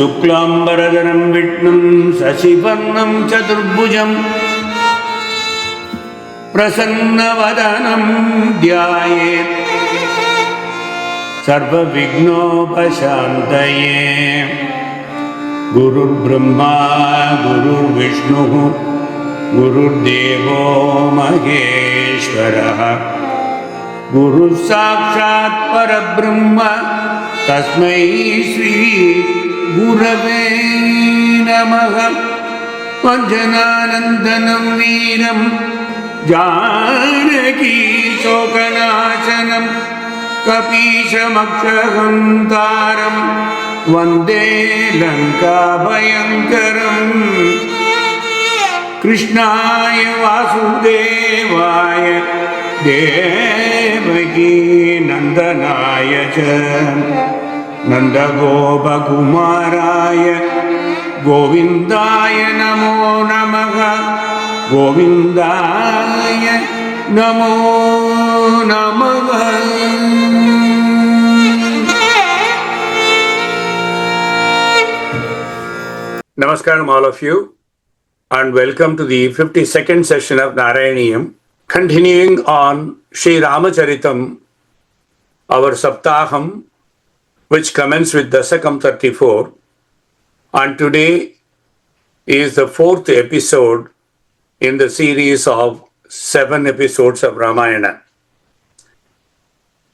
शुक्लांबरधरं विष्णुं शशिवर्णं चतुर्भुजं प्रसन्नवदनं ध्यायेत् सर्वविघ्नोपशान्तये। गुरुर्ब्रह्मा गुरुर्विष्णुः गुरुर्देवो महेश्वरः गुरुः साक्षात् परब्रह्म तस्मै श्री गुरवे नमः। वञ्जनानन्दनं वीरं जानकी शोकनाशनं कपीशमक्षहन्तारं वन्दे लङ्काभयङ्करम्। कृष्णाय वासुदेवाय देवकी नन्दनाय च नन्दगोपकुमाराय गोविन्दाय नमो नमः। गोविन्दाय नमो नमः। Namaskaram all of you, and welcome to the 52nd session of Narayaniyam, continuing on Sri Hanumat Caritam, our Saptaham, which commenced with Dasakam 34, and today is the 4th episode in the series of 7 episodes of Rãmãyana.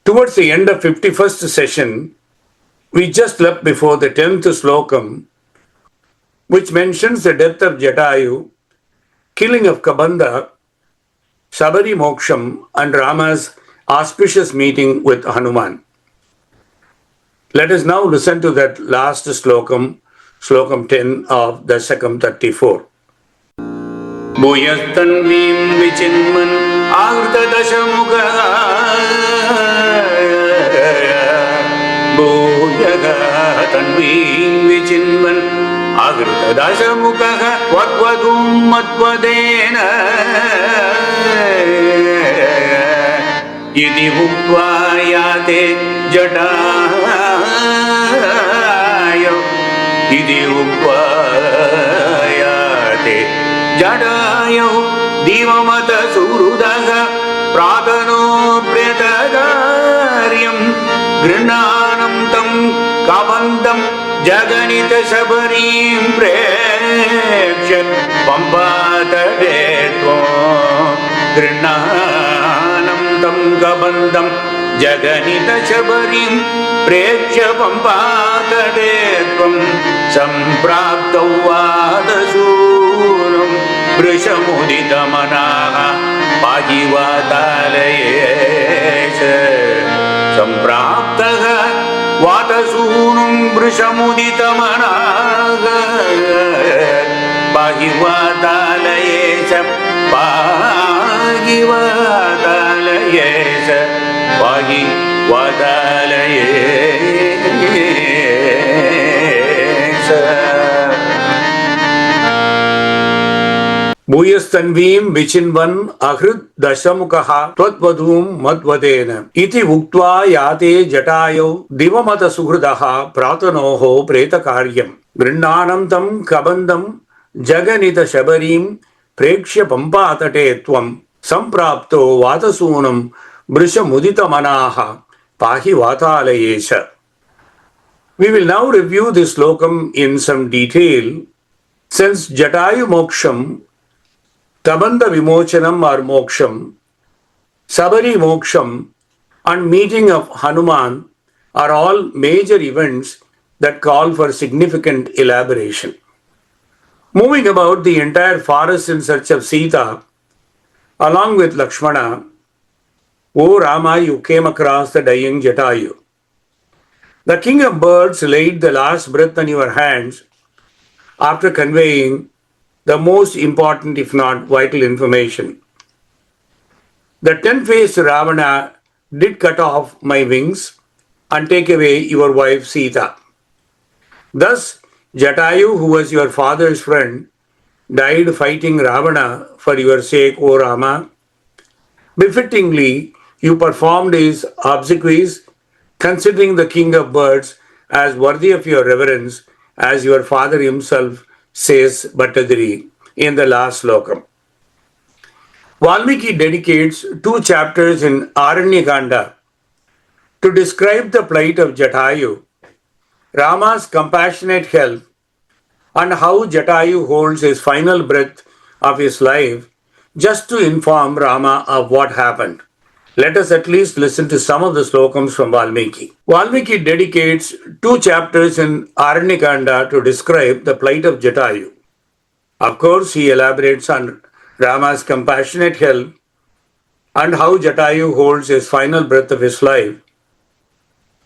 Towards the end of 51st session, we just left before the 10th slokam, which mentions the death of Jaļayu, killing of Kabandha, Sabari moksham, and Rama's auspicious meeting with Hanūmān. Let us now listen to that last slokam, slokam 10 of Dasakam 34. Bhuyastanvim vichinman avrta dashamukha Bhuyastanvim vichinman avrta dashamukha Vatvadum matvadena Iti uktva yate Jaļayu Iti uktva yate Jaļayu divamata surudaha pratano pretadaryam Krishnan tam Kabandham jaganita Sabarim preksha pampatadetvam Krishnan tam Kabandham jaganita Sabarim preksha pampatadetvam sampraptau vadasunam Vrishamudita-manaha pajivatalayeša sampraptaha vadasunam Vrishamudita-manaha pajivatalayeša pajivatalayeša pajivatalayeša. Bhuyastanvim vichinvan ahrid dashamukaha tvatvadum matvadena iti uktva yate Jaļayu divamata suhrudaha pratanoho pretakaryam Krishnan tam Kabandham jaganita Sabarim prekshya pampatate tvam samprapto vatasunam Vrishamudita-manaha pahi vatalayeša. We will now review this slokam in some detail, since Jaļayu moksham, Kabandha vimócanam or moksham, Sabari moksham, and meeting of Hanūmān are all major events that call for significant elaboration. Moving about the entire forest in search of Sita, along with Lakshmana, O Rama, you came across the dying Jaļayu. The king of birds laid the last breath on your hands after conveying the most important, if not vital, information. The 10-faced Ravana did cut off my wings and take away your wife Sita. Thus, Jaļayu, who was your father's friend, died fighting Ravana for your sake, O Rama. Befittingly, you performed his obsequies, considering the king of birds as worthy of your reverence as your father himself says Bhattadiri in the last slokam. Valmiki dedicates 2 chapters in Aranya-kanda to describe the plight of JaŽayu, Rama's compassionate help, and how JaŽayu holds his final breath of his life just to inform Rama of what happened. Let us at least listen to some of the slokams from Valmiki. Valmiki dedicates 2 chapters in Aranya-kanda to describe the plight of JaŽayu. Of course, he elaborates on Rama's compassionate help and how JaŽayu holds his final breath of his life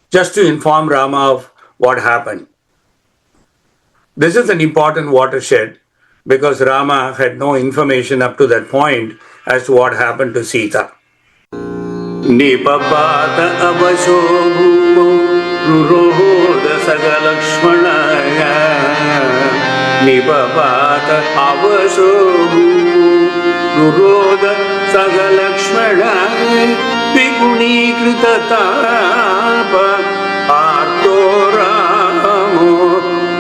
just to inform Rama of what happened. This is an important watershed because Rama had no information up to that point as to what happened to Sita. Nipapata avasho bhumo rurodha sagalakshmanaya. Nipapata avasho bhumo rurodha sagalakshmanaya. Vipunikrita tapa arto ramo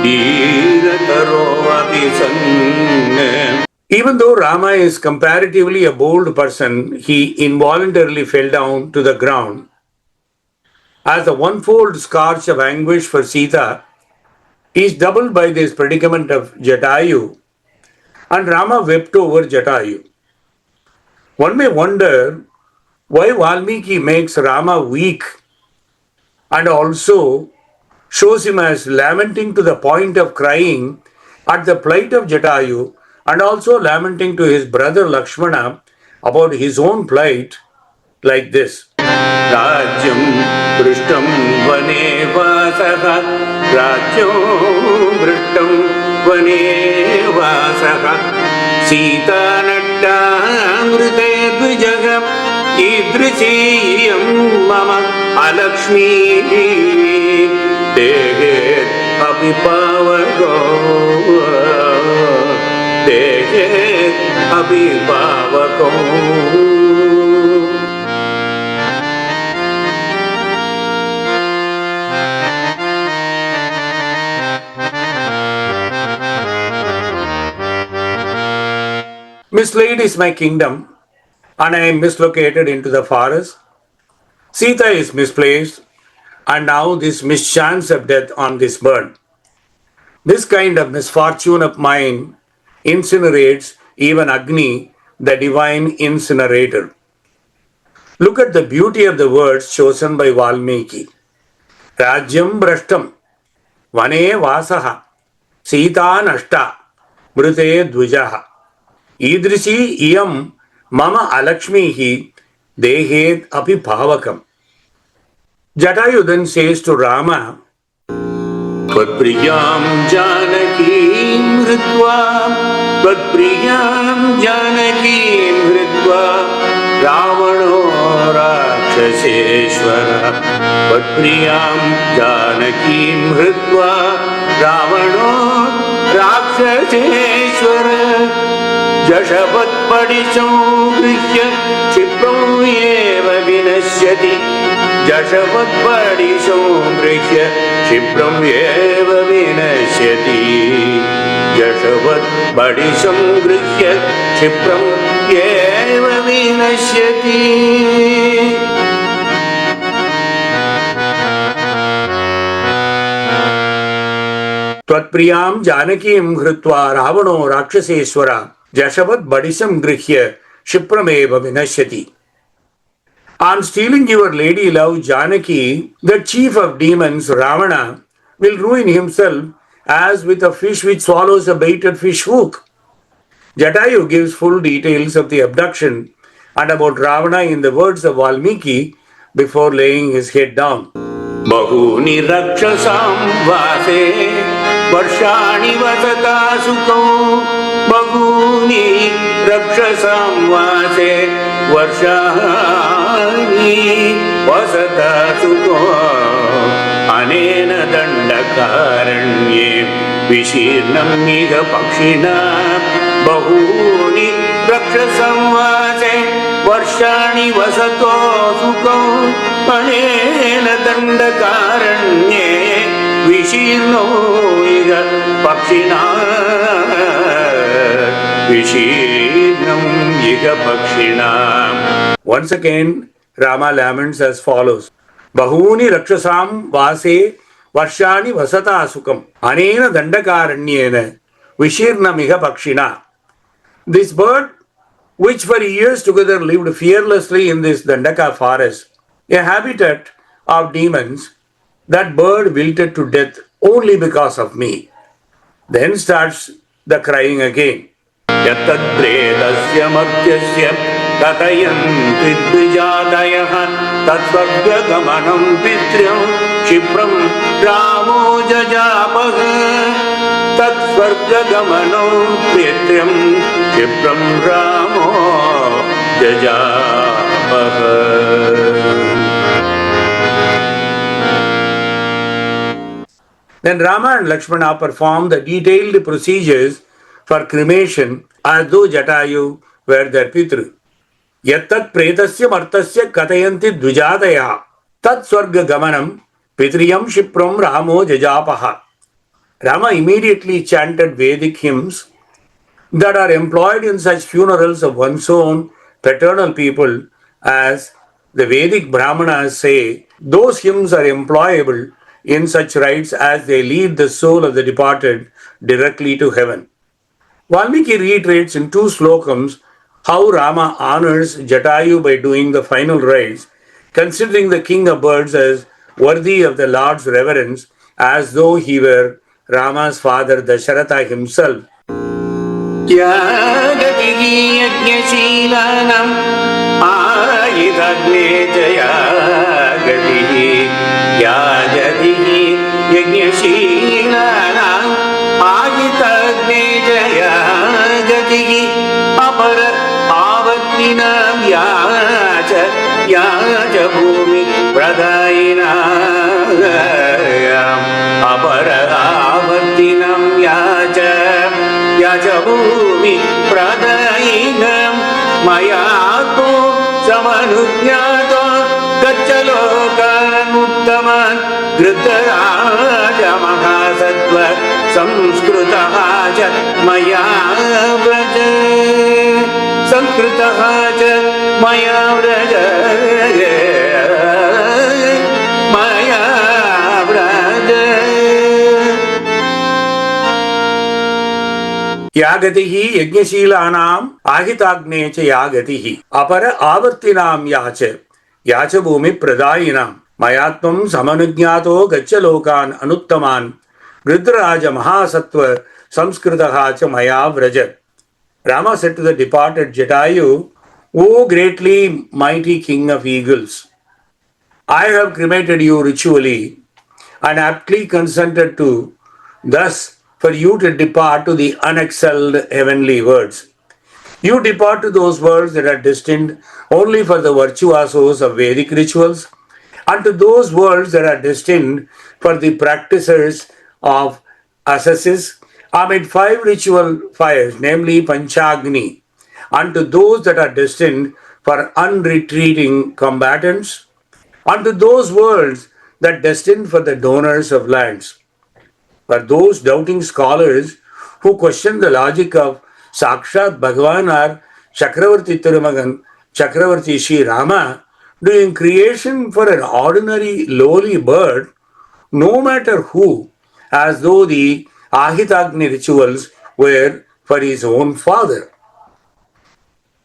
dhirataro apisanne. Even though Rama is comparatively a bold person, he involuntarily fell down to the ground. As the one-fold scourge of anguish for Sita is doubled by this predicament of JaŽayu, and Rama wept over JaŽayu. One may wonder why Valmiki makes Rama weak and also shows him as lamenting to the point of crying at the plight of JaŽayu, and also lamenting to his brother Lakshmana about his own plight like this. Rajyam Brishtam Vane Vasaha Rajyam Brishtam Vane Vasaha Sita Natta Amrite Dvijagam Idrisiyam Mama Alakshmi Dehet Abhipavago Dehet Abhipavago. Mislaid is my kingdom, and I am mislocated into the forest. Sita is misplaced, and now this mischance of death on this bird. This kind of misfortune of mine incinerates even Agni, the divine incinerator. Look at the beauty of the words chosen by Valmiki. Rajyam Brashtam, Vane Vasaha, Sita Nashta, Brute Dvijaha, Idrisi Iyam Mama Alakshmihi, Dehet Api Bhavakam. JaŽayu then says to Rama, Tvatpriyam Janakim Hritva, Tvatpriyam Janakim Hritva, Ravano Rakshaseshwara, Tvatpriyam Janakim Hritva, Ravano Rakshaseshwara, Jashavat Padisham Grihya Chipram Eva Vinashyati, Jashavat Padisham Grihya Chipram Eva Vinashyati, Jashavat Padisham Grihya Chipram Eva Vinashyati. Tvatpriyam Janakim Hritva Ravano Rakshaseshwara Jashavat Badisam Grihya Shiprameva Vinashyati. On stealing your lady love Janaki, the chief of demons Ravana will ruin himself as with a fish which swallows a baited fish hook. JaŽayu gives full details of the abduction and about Ravana in the words of Valmiki before laying his head down. Bahuni Rakshasam Vase Varshani Vasata Sukho, Bahuni Rakshasam Vase Varshani Vasata Sukho, Anena Dandakaranye Vishirnam Miga Pakshina, Bahuni Rakshasam Vase Varshani Vasato Sukho, Anena Dandakaranye Vishirno iga pakshina Vishirnam iga pakshina. Once again, Rama laments as follows. Bahuni rakshasam vase varshani vasata sukam anena dandakaranyena Vishirnamiha pakshina. This bird, which for years together lived fearlessly in this Dandaka forest, a habitat of demons, that bird wilted to death only because of me. Then starts the crying again. Yattad predasya martyasya katayanti dvijadayaha tatsvargagamanam pitryam shipram ramo jajapaha tatsvargagamanam pitryam shipram ramo jajapaha. Then Rama and Lakshmana performed the detailed procedures for cremation as though Jaซี้were their pitru. Yattat pretasya martasya katayanti dvijadaya tat swarga gamanam pitriyam shipram ramo jajapaha. Rama immediately chanted Vedic hymns that are employed in such funerals of one's own paternal people, as the Vedic Brahmanas say. Those hymns are employable in such rites as they lead the soul of the departed directly to heaven. Valmiki reiterates in 2 slokams how Rama honors Jaซี้by doing the final rites, considering the king of birds as worthy of the Lord's reverence, as though he were Rama's father Dasharatha himself. यज्ञशीलानां आहितग्ने Jaya गतिः अपर आवर्तिनां याच भूमि प्रदायिनाम् अपर आवर्तिनां याच भूमि प्रदायिनां मया तु समनुज्ञातो गच्छलोकान् उत्तमान् घृतराज महासत्व संस्कृतः च मया व्रज संस्कृतः च मया व्रज मया व्रज या गतिः यज्ञशीलानाम् आहिताग्ने च या गतिः अपर आवर्तिनां याच भूमि प्रदायिनाम् मयात्मं समनुज्ञातो गच्छ लोकान् अनुत्तमान् गृध्रराज महासत्व संस्कृतः च मया Vraj. Rama said to the departed Jaซี้, O greatly mighty king of eagles, I have cremated you ritually and aptly consented to thus for you to depart to the unexcelled heavenly worlds. You depart to those worlds that are destined only for the virtuosos of Vedic rituals, and to those worlds that are destined for the practitioners of asceticism amid 5 ritual fires, namely Panchagni, and to those that are destined for unretreating combatants, and to those worlds that are destined for the donors of lands. For those doubting scholars who question the logic of Sakshat Bhagavan or Chakravarti Thirumagan, Chakravarti Sri Rama, doing creation for an ordinary lowly bird, no matter who, as though the Ahitagni rituals were for his own father.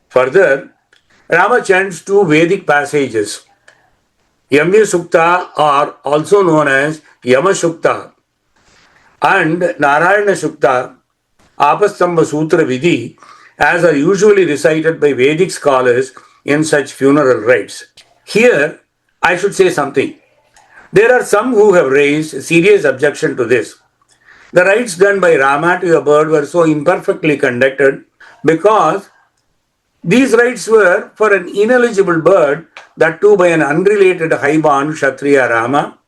Further, Rama chants 2 Vedic passages. Yamya Sukta, are also known as Yama Sukta, and Narayana Sukta, Apastamba Sutra Vidhi, as are usually recited by Vedic scholars in such funeral rites. Here, I should say something. There are some who have raised serious objection to this. The rites done by Rama to a bird were so imperfectly conducted because these rites were for an ineligible bird, that too by an unrelated high-born Kshatriya Rama,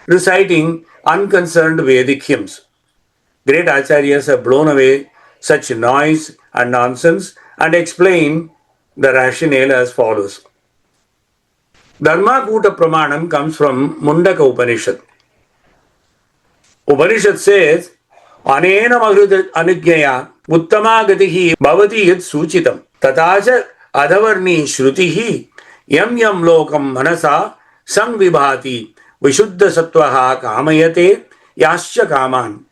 reciting unconcerned Vedic hymns. Great Acharyas have blown away such noise and nonsense and explain the rationale as follows. Dharmakuta Pramanam comes from Mundaka Upanishad. Upanishad says, Anena mahrud anujñaya uttama gatihi bhavati yat suchitam tatacha adhavarni shrutihi yam yam lokam manasa samvibhati vishuddha sattvaha kamayate yascha kaman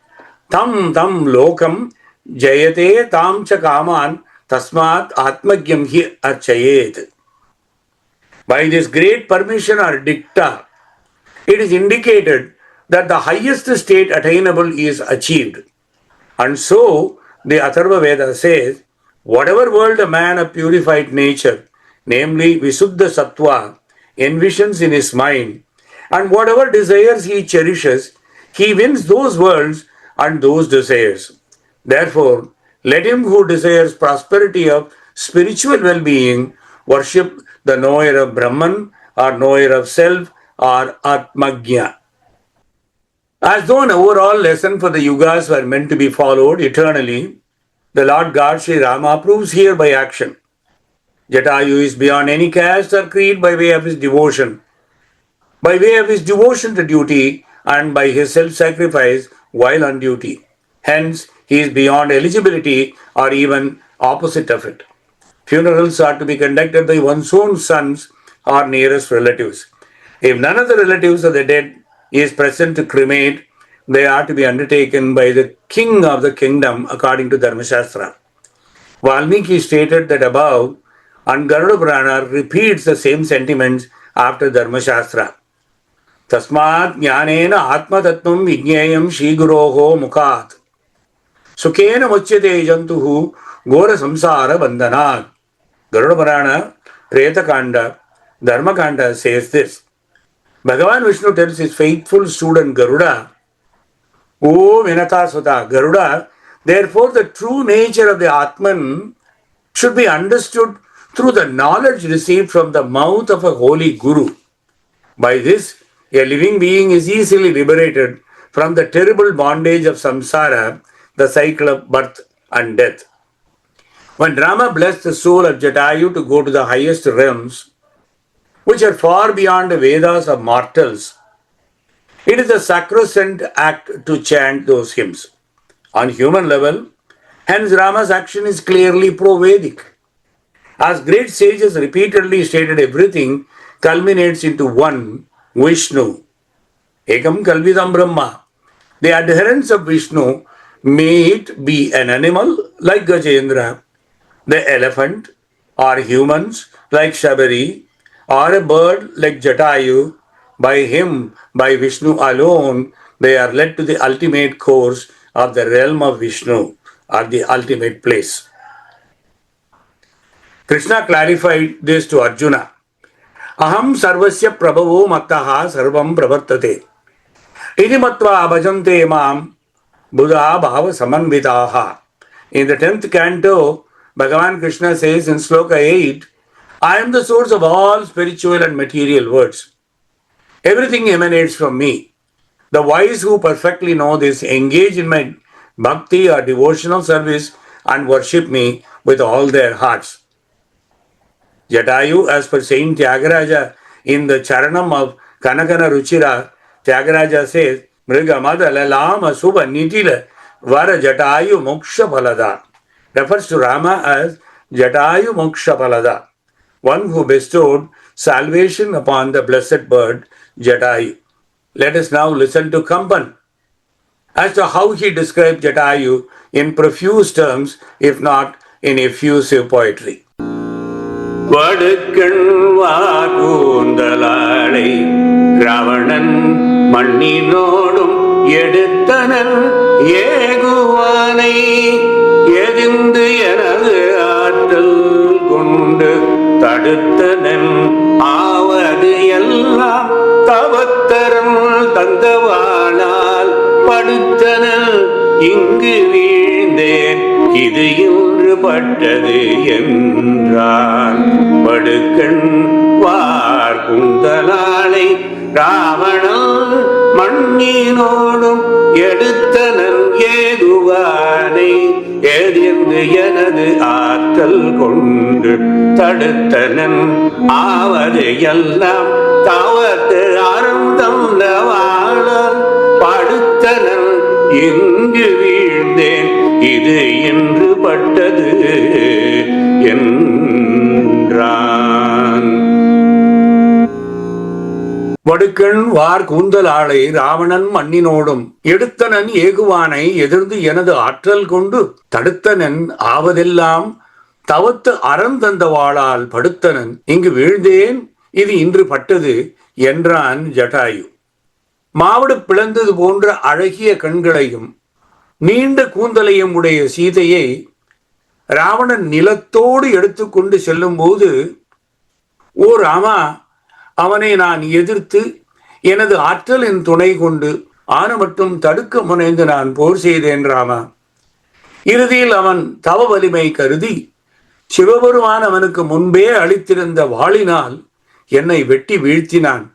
tam tam lokam jayate tam cha kaman tasmat atmagyam hi archayet. By this great permission or dicta, it is indicated that the highest state attainable is achieved. And so, the Atharva Veda says, whatever world a man of purified nature, namely Visuddha Sattva, envisions in his mind, and whatever desires he cherishes, he wins those worlds and those desires. Therefore, let him who desires prosperity of spiritual well-being worship the knower of Brahman or knower of self or Atmagya. As though an overall lesson for the yugas were meant to be followed eternally, the Lord God Sri Rama proves here by action. Jaซี้is beyond any caste or creed by way of his devotion. By way of his devotion to duty and by his self-sacrifice while on duty. Hence, he is beyond eligibility or even opposite of it. Funerals are to be conducted by one's own sons or nearest relatives. If none of the relatives of the dead is present to cremate, they are to be undertaken by the king of the kingdom according to Dharmashastra. Valmiki stated that above, and Garuda Purana repeats the same sentiments after Dharmashastra. Tasmat jnanena atma tattvam vijñayam shiguroho mukhat. Sukhena muchyate jantuhu gora samsara bandhanat. Garuda Purana, Preta Kanda, Dharma Kanda says this. Bhagavan Vishnu tells his faithful student Garuda, O Vinata Sutta, Garuda, therefore the true nature of the Atman should be understood through the knowledge received from the mouth of a holy Guru. By this, a living being is easily liberated from the terrible bondage of samsara, the cycle of birth and death. When Rama blessed the soul of Jaซี้to go to the highest realms, which are far beyond the Vedas of mortals, it is a sacrosanct act to chant those hymns. On human level, hence Rama's action is clearly pro-Vedic. As great sages repeatedly stated, everything culminates into one, Vishnu. Ekam kalvidam Brahma. The adherents of Vishnu, may it be an animal like Gajendra, the elephant, or humans like Sabari, or a bird like Jaซี้, by him, by Vishnu alone, they are led to the ultimate course of the realm of Vishnu, or the ultimate place. Krishna clarified this to Arjuna. Aham sarvasya prabhavo mattaha sarvam pravartate. Iti matva bhajante mam buddha bhava samanvitaha. In the 10th canto, Bhagavan Krishna says in Sloka 8, I am the source of all spiritual and material words. Everything emanates from me. The wise who perfectly know this engage in my bhakti or devotional service and worship me with all their hearts. Jaซี้, as per Saint Tyagaraja, in the Charanam of Kanakana Ruchira, Tyagaraja says, Mrigamada lalama subha nitila vara Jaซี้moksha phalada. Refers to Rama as Jaซี้moksha phalada, one who bestowed salvation upon the blessed bird Jaซี้. Let us now listen to Kampan as to how he described Jaซี้in profuse terms, if not in effusive poetry. வடுக்கண் வாகூந்தலாளை Ravanan மண்ணினோடும் எடுத்தனன் ஏகுவானை எதிர்ந்து எனது ஆற்றல் கொண்டு தடுத்தனன் ஆவது எல்லாம் தவத்தரம் தந்தவானால் படுத்தனன் இங்கு வீழ்ந்தேன் இது இன்று பட்டது என்றான். படுக்கண் வார் குந்தலாளை ராவணன் மண்ணினோடும் எடுத்தனன் ஏகுவானை எதிர்ந்து எனது ஆற்றல் கொண்டு தடுத்தனன் ஆவது எல்லாம் தவத்து அருந்தம் வாழல் படுத்த தடுத்தனன் எங்கு வீழ்ந்தேன் இது என்று பட்டது என்றான். வடுக்கண் வார் கூந்தல் ஆளை ராவணன் மண்ணினோடும் எடுத்தனன் ஏகுவானை எதிர்ந்து எனது ஆற்றல் கொண்டு தடுத்தனன் ஆவதெல்லாம் தவத்து அறம் தந்த வாளால் படுத்தனன் இங்கு வீழ்ந்தேன் இது இன்று பட்டது என்றான் ஜடாயு. மாவடு பிளந்தது போன்ற அழகிய கண்களையும் நீண்ட கூந்தலையும் உடைய சீதையை ராவணன் நிலத்தோடு எடுத்துக்கொண்டு செல்லும் போது, ஓ ராமா, அவனை நான் எதிர்த்து எனது ஆற்றலின் துணை கொண்டு ஆன மட்டும் தடுக்க முனைந்து நான் போர் செய்தேன் ராமா. இறுதியில் அவன் தவ வலிமை கருதி சிவபெருமான் அவனுக்கு முன்பே அளித்திருந்த வாளினால் என்னை வெட்டி வீழ்த்தினான்.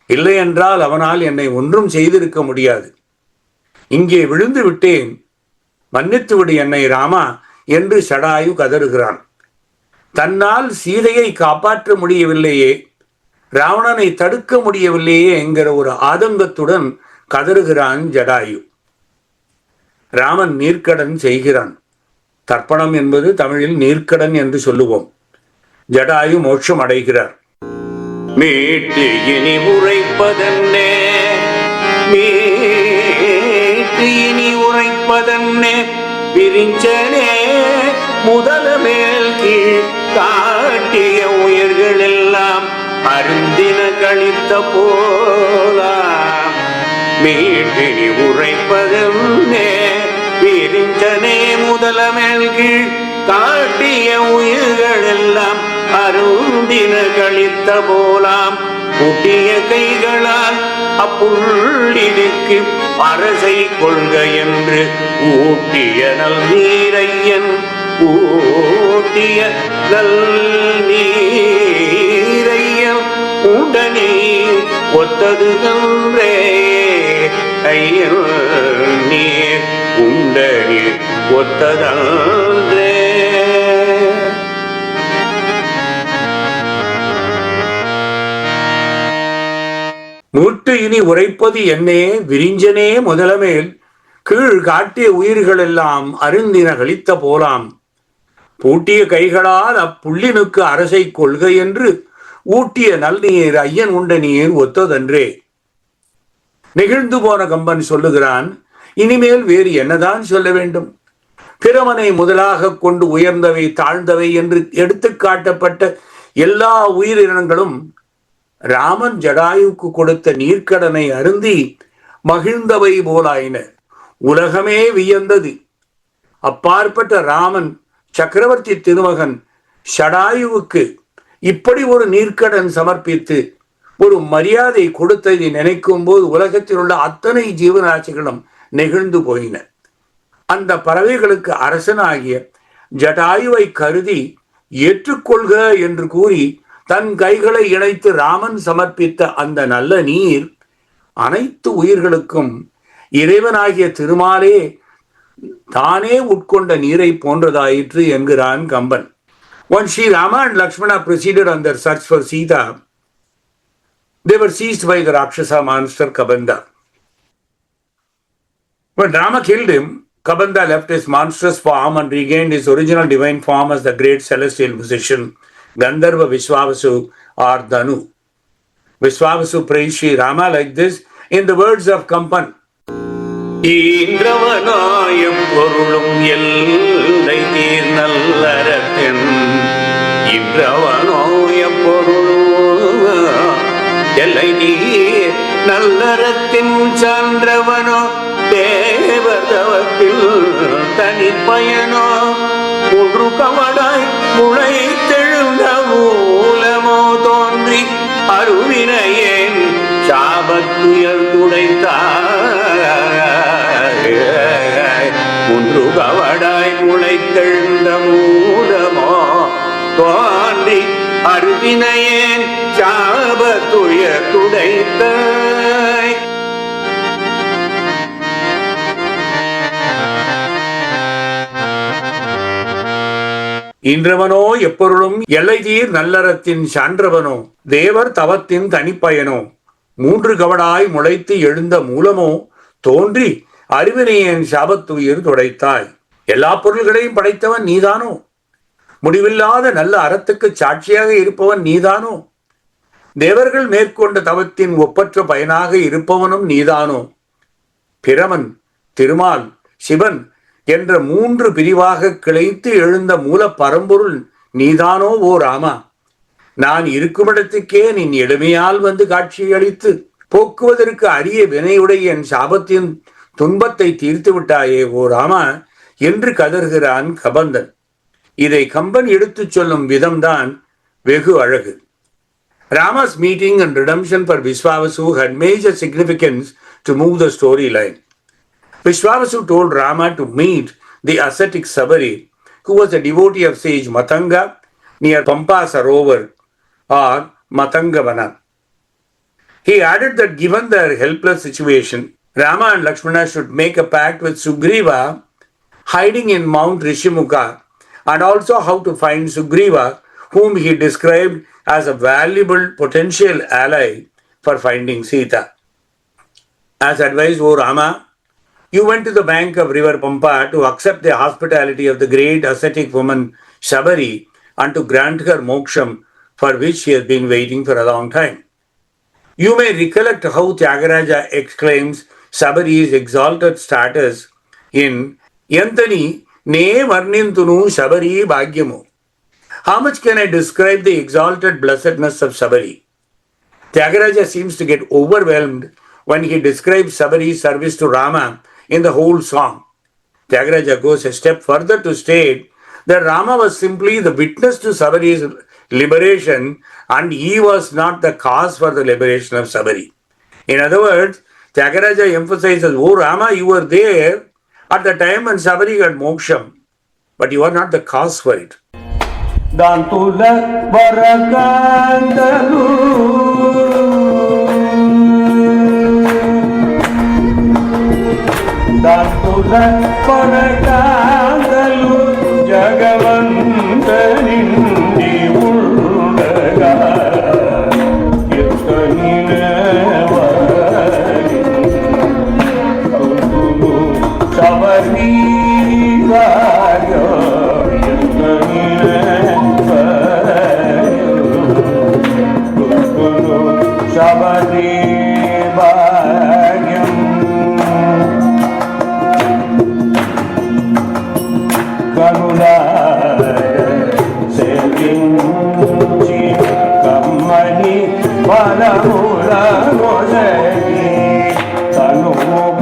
இல்லை என்றால் அவனால் என்னை ஒன்றும் செய்திருக்க முடியாது. இங்கே விழுந்து விட்டேன், மன்னித்து விடு என்னை ராமா என்று ஜடாயு கதறுகிறான். தன்னால் சீதையை காப்பாற்ற முடியவில்லையே, ராவணனை தடுக்க முடியவில்லையே என்கிற ஒரு ஆதங்கத்துடன் கதறுகிறான் ஜடாயு. ராமன் நீர்க்கடன் செய்கிறான். தர்ப்பணம் என்பது தமிழில் நீர்க்கடன் என்று சொல்லுவோம். ஜடாயு மோட்சம் அடைகிறார். மீட்டு இனி உரைப்பதன்னே, மீட்டு இனி உரைப்பதன்னே, விரிஞ்சனே முதல மேல் கீழ் காட்டிய உயிர்கள் எல்லாம் அருந்தின கழித்த போலாம். மீட்டினி உரைப்பதன்னே, விரிஞ்சனே முதல மேல் கீழ் காட்டிய உயிர்கள் எல்லாம் அருந்தின கழித்த போலாம். கூட்டிய கைகளால் அப்புள்ளிருக்கு அரசை கொள்க என்று ஊட்டிய நல் நீரையன், ஊட்டிய நல் நீரையன் உடனே ஒத்தது தன்றே. ஐயன் நீர் உண்ட நீர் ஒத்ததன்றே. மூட்டு இனி உரைப்பது என்னே, விரிஞ்சனே முதலமேல் கீழ் காட்டிய உயிர்கள் எல்லாம் அருந்தின கழித்த போலாம். பூட்டிய கைகளால் அப்புள்ளினுக்கு அரசை கொள்க என்று ஊட்டிய நல்நீர் ஐயன் உண்ட நீர் ஒத்ததன்றே. நெகிழ்ந்து போன கம்பன் சொல்லுகிறான், இனிமேல் வேறு என்னதான் சொல்ல வேண்டும்? பிரமனை முதலாக கொண்டு உயர்ந்தவை தாழ்ந்தவை என்று எடுத்து காட்டப்பட்ட எல்லா உயிரினங்களும் ராமன் ஜடாயுக்கு கொடுத்த நீர்க்கடனை அருந்தி மகிழ்ந்தவை போலாயின. உலகமே வியந்தது. அப்பாற்பட்ட ராமன் சக்கரவர்த்தி திருமகன் ஜடாயுவுக்கு இப்படி ஒரு நீர்க்கடன் சமர்ப்பித்து ஒரு மரியாதை கொடுத்ததை நினைக்கும் போது உலகத்தில் உள்ள அத்தனை ஜீவராசிகளும் நெகிழ்ந்து போயின. அந்த பறவைகளுக்கு அரசனாகிய ஜடாயுவை கருதி ஏற்றுக்கொள்க என்று கூறி தன் கைகளை இணைத்து ராமன் சமர்ப்பித்த அந்த நல்ல நீர் அனைத்து உயிர்களுக்கும் இறைவனாகிய திருமாலே தானே உட்கொண்ட நீரை போன்றதாயிற்று என்கிறான் Kamban. When Sri Rama and Lakshmana proceeded on their search for Sita, they were seized by the Rakshasa monster Kabandha. When Rama killed him, Kabandha left his monstrous form and regained his original divine form as the great celestial musician Gandharva Vishwavasu or Dhanu. Vishwavasu praised Sri Rama like this in the words of Kampan. ஈன்றவனாயம் பொருளும் எல்லை நீர் நல்லறத்தின், இன்றவனோய பொருளும் எல்லை நீர் நல்லறத்தின் சான்றவனோ தேவதவத்தில் தனிப்பயனோ ஒன்று கவடாய் முளைத்தெழுந்த மூலமோ தோன்றி அருவினையேன் சாபத்துயர் துடைத்தாய். ஒன்று கவடாய் முளைத்தெழுந்த மூலமோ தோன்றி அருவினையேன் சாபத்துயர் துடைத்தாய். இன்றவனோ எப்பொருளும் எல்லைதீர் நல்லறத்தின் சான்றவனோ தேவர் தவத்தின் தனிப்பயனோ மூன்று கவடாய் முளைத்து எழுந்த மூலமோ தோன்றி அறிவினையன் சாபத்துயிர் துடைத்தாய். எல்லா பொருள்களையும் படைத்தவன் நீதானோ? முடிவில்லாத நல்ல அறத்துக்கு சாட்சியாக இருப்பவன் நீதானோ? தேவர்கள் மேற்கொண்ட தவத்தின் ஒப்பற்ற பயனாக இருப்பவனும் நீதானோ? பிரமன், திருமால், சிவன் என்ற 3 பிரிவாக கிளைத்து எழுந்த மூல பரம்பொருள் நீதானோ ஓ ராமா? நான் இருக்குமிடத்துக்கே நீ எளிமையால் வந்து காட்சியளித்து போக்குவதற்கு அரிய வினையுடைய என் சாபத்தின் துன்பத்தை தீர்த்து விட்டாயே ஓ ராமா என்று கதறுகிறான் கபந்தன். இதை கம்பன் எடுத்துச் சொல்லும் விதம்தான் வெகு அழகு. Rama's meeting and redemption for Vishwavasu had major significance to move the storyline. Vishwavasu told Rama to meet the ascetic Sabari, who was a devotee of sage Matanga near Pampa Sarovar or Matangavana. He added that given their helpless situation, Rama and Lakshmana should make a pact with Sugriva hiding in Mount Rishimukha, and also how to find Sugriva, whom he described as a valuable potential ally for finding Sita. As advised, O Rama, you went to the bank of river Pampa to accept the hospitality of the great ascetic woman Sabari and to grant her moksham, for which she has been waiting for a long time. You may recollect how Tyagaraja exclaims Sabari's exalted status in Yantani Ne Varnintunu Sabari Bhagyamu. How much can I describe the exalted blessedness of Sabari? Tyagaraja seems to get overwhelmed when he describes Sabari's service to Rama in the whole song. Tyagaraja goes a step further to state that Rama was simply the witness to Sabari's liberation and he was not the cause for the liberation of Sabari. In other words, Tyagaraja emphasizes, oh Rama, you were there at the time when Sabari got moksham, but you are not the cause for it. Dantula Varakandalu Dantula Varakandalu Jagavantanindi Ullaga Yuttaninavari Kutulu Sabari Vayo Sabari Bhagyam Karunaya Sevinchi Kammani Valamula Gosari Hanūmān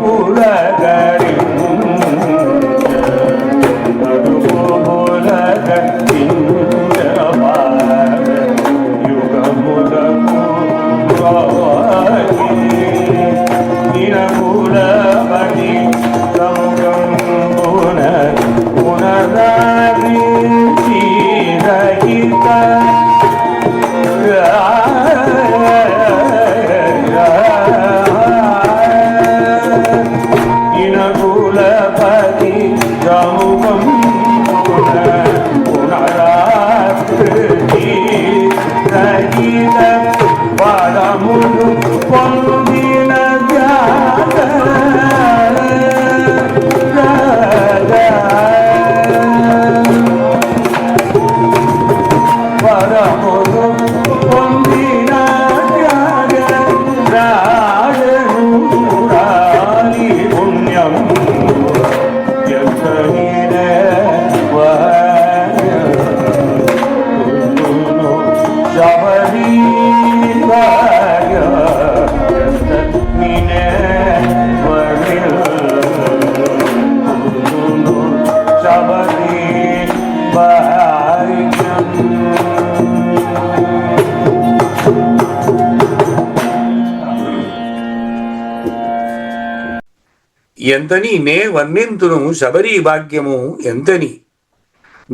ఎంతని నే వర్ణింతును శబరి భాగ్యము ఎంతని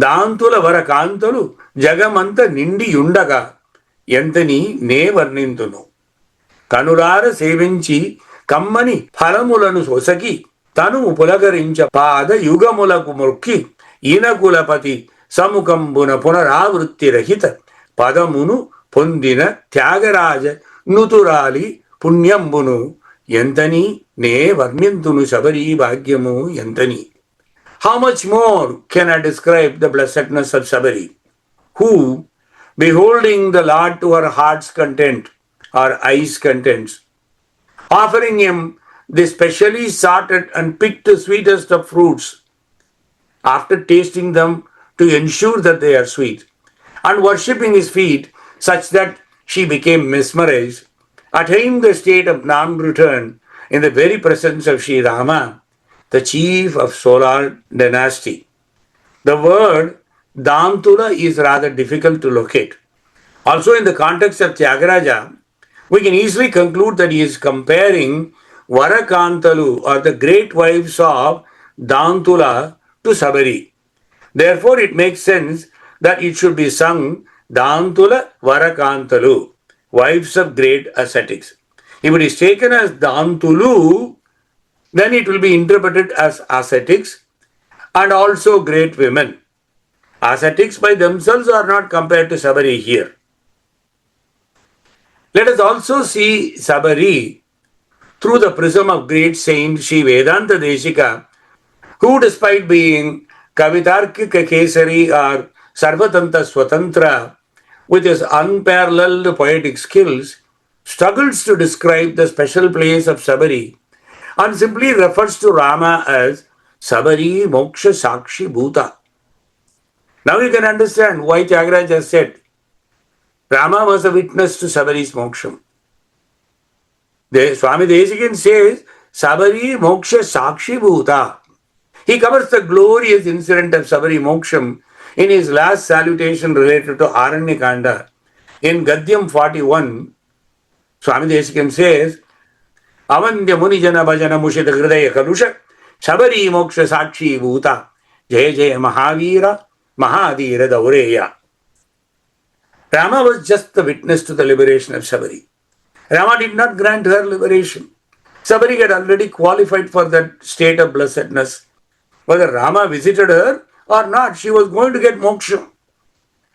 దాంతుల వర కాంతలు జగమంత నిండియుండగా ఎంతని నే వర్ణింతును కనులార సేవించి కమ్మని ఫలములను సొసగి తను పులకరించ పాద యుగములకు మొక్కి ఈనకులపతి సముఖంబున పునరావృత్తి రహిత పదమును పొందిన Tyagaraja నుతురాలి పుణ్యంబును Yantani ne varmyantunu Sabari bhagyamu yantani. How much more can I describe the blessedness of Sabari, who, beholding the Lord to her heart's content or eyes' contents, offering him the specially sorted and picked sweetest of fruits, after tasting them to ensure that they are sweet, and worshipping his feet such that she became mesmerized, attained the state of non-return in the very presence of Sri Rama, the chief of solar dynasty. The word Dantula is rather difficult to locate. Also, in the context of Tyagaraja, we can easily conclude that he is comparing Varakantalu or the great wives of Dantula to Sabari. Therefore, it makes sense that it should be sung Dantula Varakantalu, wives of great ascetics. If it is taken as Dantulu, then it will be interpreted as ascetics and also great women. Ascetics by themselves are not compared to Sabari here. Let us also see Sabari through the prism of great saint Sri Vedanta Deshika, who despite being Kavitarkika Kesari or Sarvatanta Swatantra, with his unparalleled poetic skills, struggles to describe the special place of Sabari and simply refers to Rama as Sabari Moksha Sakshi Bhuta. Now you can understand why Tyagaraja said Rama was a witness to Sabari's moksham. Swami Desikan says Sabari Moksha Sakshi Bhuta. He covers the glorious incident of Sabari Moksham in his last salutation related to Aranya-kanda. In Gadyam 41, Swami Desikan says, Avandya Munijana Bhajana Mushita Hridaya Kalusha Sabari Moksha Sakshi Bhuta Jaya Jaya Mahavira Mahadira Daureya. Rama was just the witness to the liberation of Sabari. Rama did not grant her liberation. Sabari had already qualified for that state of blessedness. Whether Rama visited her or not, she was going to get moksha.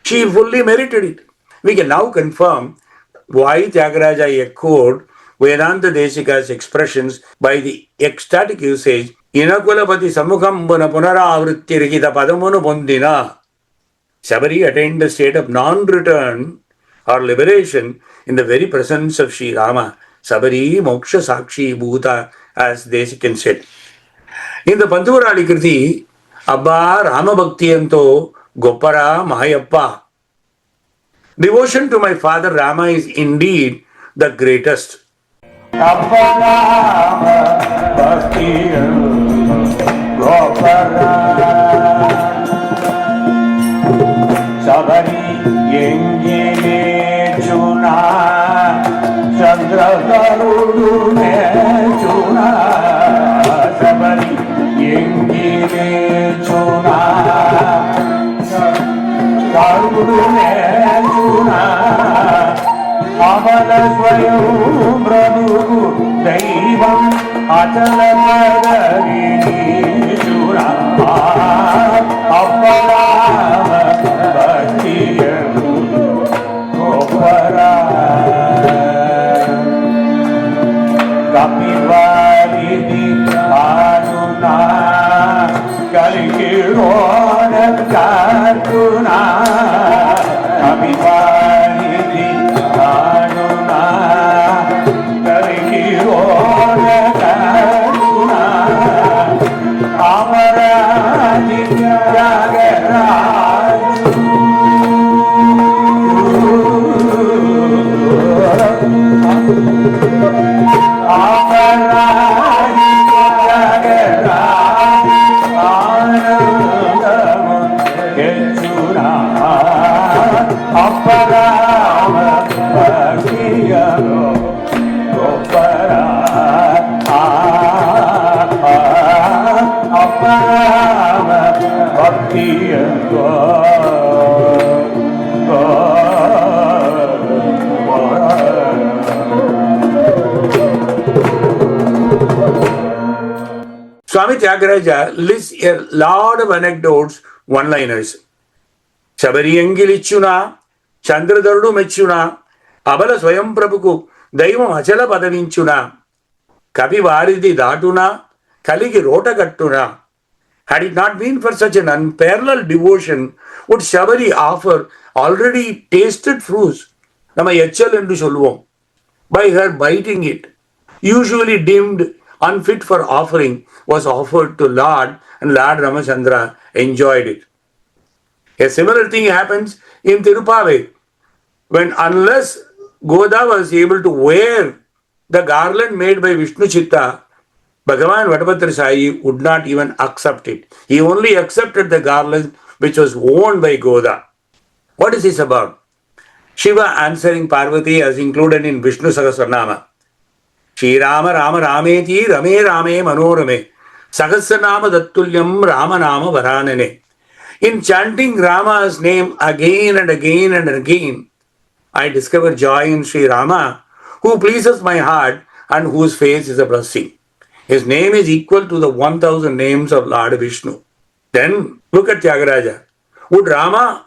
She fully merited it. We can now confirm why Tyagaraja echoed Vedanta Desika's expressions by the ecstatic usage, Inakulapati Samukhambana Punaravrittirikita Padamunu Pondina. Sabari attained the state of non-return or liberation in the very presence of Sri Rama. Sabari Moksha Sakshi Bhuta, as Desikan said. In the Panturali Kriti, Abba Rama Bhaktiyanto Goppara Mahayappa. Devotion to my father Rama is indeed the greatest. Sabari yengile chuna Chandra Garudu chuna Sabari yengile chuna Garudu chuna Amala Swayam Prabhu Daivam Achala Padari chuna Apparama Kapivaridi Hanuna Kalikirona Kartuna Kapivaridi Hanuna Kalikirona Kartuna Amaradi Ragaraju Swami Tyagaraja lists a lot of anecdotes, one-liners. Sabari Engilichuna, Chandradarudu Mechuna, Abala Swayam Prabhuku, Daivam Achala Padavinchuna. Kapivaridi Dhatuna, Kaligi Rotagattuna. Had it not been for such an unparalleled devotion, would Sabari offer already tasted fruits, Nama Yachal endu solluvom, by her biting it, usually deemed unfit for offering, was offered to Lord, and Lord Ramachandra enjoyed it. A similar thing happens in Tirupavai, when unless Goda was able to wear the garland made by Vishnu Chitta, Bhagavan Vatabhadra Sai would not even accept it. He only accepted the garland which was worn by Goda. What is this about? Shiva answering Parvati as included in Vishnu Sahasranama. Shri Rama Rama Rameti Rame Rame Manorame Sahasranama Dattulyam Rama Nama Varanane. In chanting Rama's name again and again and again, I discover joy in Sri Rama, who pleases my heart and whose face is a blessing. His name is equal to the 1000 names of Lord Vishnu. Then look at Tyagaraja. Would Rama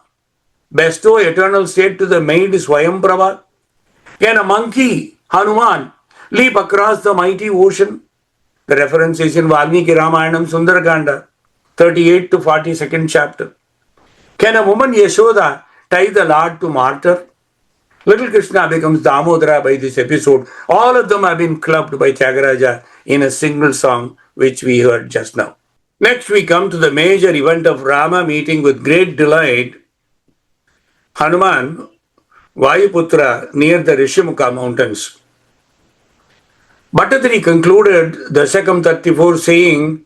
bestow eternal state to the maid Swayamprabha? Can a monkey, Hanūmān, leap across the mighty ocean? The reference is in Valmiki Rãmãyanam Sundarakanda, 38 to 42nd chapter. Can a woman Yashoda tie the Lord to martyr? Little Krishna becomes Damodara by this episode. All of them have been clubbed by Tyagaraja in a single song which we heard just now. Next we come to the major event of Rama meeting with great delight Hanuman, Vayuputra near the Rishimukha mountains. Bhattadri concluded Dashakam 34 saying,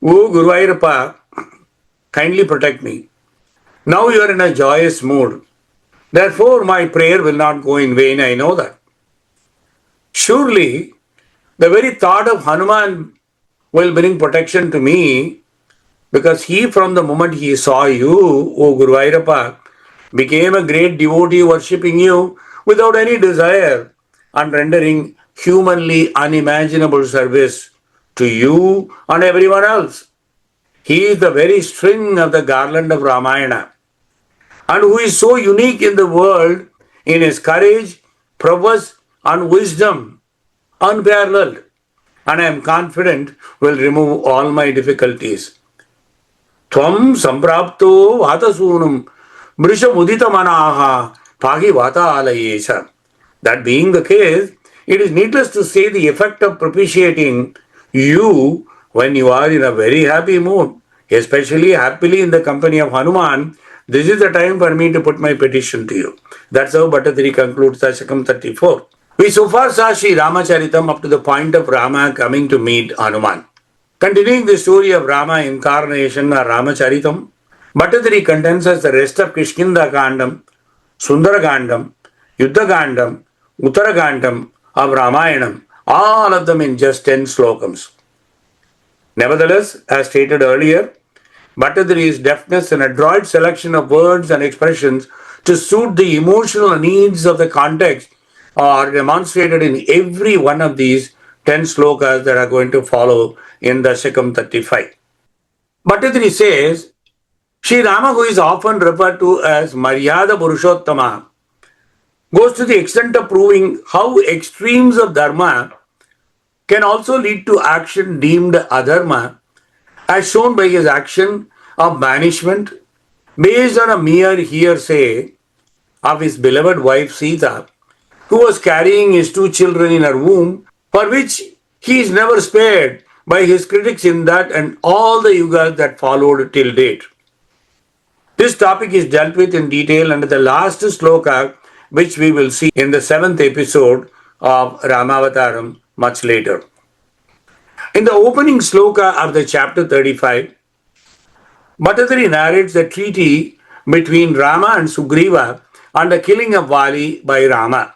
O Guruvayurappa, kindly protect me. Now you are in a joyous mood. Therefore, my prayer will not go in vain, I know that. Surely, the very thought of Hanuman will bring protection to me, because he, from the moment he saw you, O Guruvayurappa, became a great devotee worshipping you without any desire and rendering humanly unimaginable service to you and everyone else. He is the very string of the garland of Ramayana, and who is so unique in the world in his courage, prowess and wisdom, unparalleled, and I am confident will remove all my difficulties. Tvam samprapto vatasunam mrishamudita manaha pagi vata alayesha. That being the case, it is needless to say the effect of propitiating you when you are in a very happy mood, especially happily in the company of Hanuman. This is the time for me to put my petition to you. That's how Bhattadri concludes Dashakam 34. We so far saw Sri Hanumat Caritam up to the point of Rama coming to meet Hanuman. Continuing the story of Rama incarnation or Hanumat Caritam, Bhattadri condenses the rest of Kishkinda Kandam, Sundara Kandam, Yuddha Kandam, Uttara Kandam of Rãmãyanam, all of them in just 10 slokams. Nevertheless, as stated earlier, Bhattadri's deftness and adroit selection of words and expressions to suit the emotional needs of the context are demonstrated in every one of these 10 slokas that are going to follow in the Dashakam 35. Bhattadri says, Sri Rama, who is often referred to as Maryada Purushottama, goes to the extent of proving how extremes of dharma can also lead to action deemed adharma, as shown by his action of banishment based on a mere hearsay of his beloved wife Sita, who was carrying his 2 children in her womb, for which he is never spared by his critics in that and all the yugas that followed till date. This topic is dealt with in detail under the last sloka, which we will see in the 7th episode of Ramavataram much later. In the opening sloka of the chapter 35, Bhattadri narrates the treaty between Rama and Sugriva and the killing of Vali by Rama.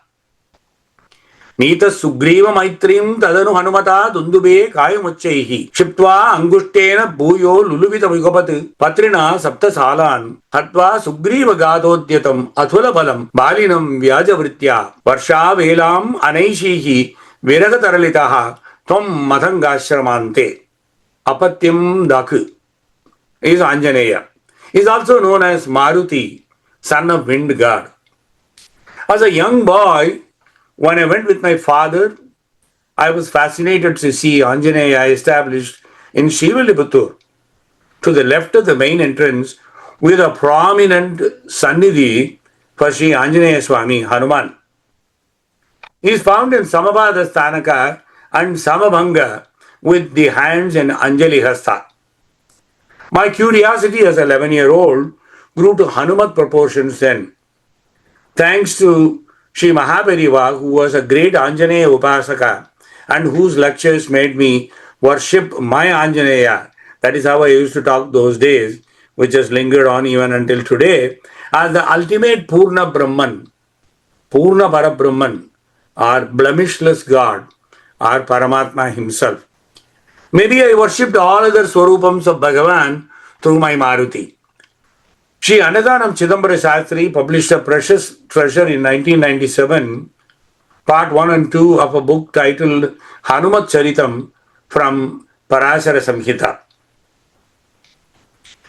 Nita Sugriva Maitrim Tadanu Hanumata Dundube Kayamuchaihi Shiptva Angushtena Bhuyo Luluvita Vigopat Patrina Sapta Salan Hatva Sugriva Gadodyatam Athula Balam Balinam Vyajavritya Varsha Velam Anaishihi Viragataralitaha Tvam Mathangashramante. Apatyam Daku is Anjaneya. He is also known as Maruti, son of wind god. As a young boy, when I went with my father I was fascinated to see Anjaneya established in Shivaliputtur, to the left of the main entrance, with a prominent Sannidhi for Sri Anjaneya Swami, Hanuman. He is found in Samavada Sthanaka and Samabhanga with the hands in Anjali Hasta. My curiosity as an 11-year-old grew to Hanumat proportions then. Thanks to Sri Mahaperiavaa, who was a great Anjaneya Upasaka and whose lectures made me worship my Anjaneya, that is how I used to talk those days, which has lingered on even until today, as the ultimate Purna Brahman, Purna Parabrahman, or blemishless God, or Paramatma himself. Maybe I worshipped all other Swarupams of Bhagavan through my Maruti. Sri Annadhanam Chidambara Shastri published a precious treasure in 1997, part 1 and 2 of a book titled Hanumat Caritam from Parashara Samhita.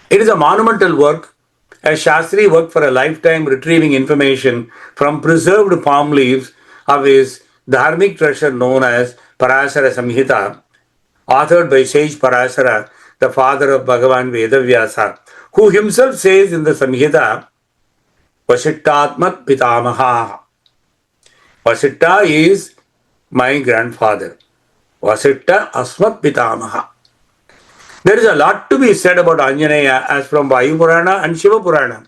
It is a monumental work, as Shastri worked for a lifetime retrieving information from preserved palm leaves of his dharmic treasure known as Parashara Samhita, authored by sage Parashara, the father of Bhagavan Vedavyasa, who himself says in the Samhita, Vasittatmat Pitamaha. Vasitta is my grandfather. Vasitta Asmat Pitamaha. There is a lot to be said about Anjaneya as from Vayu Purana and Shiva Purana.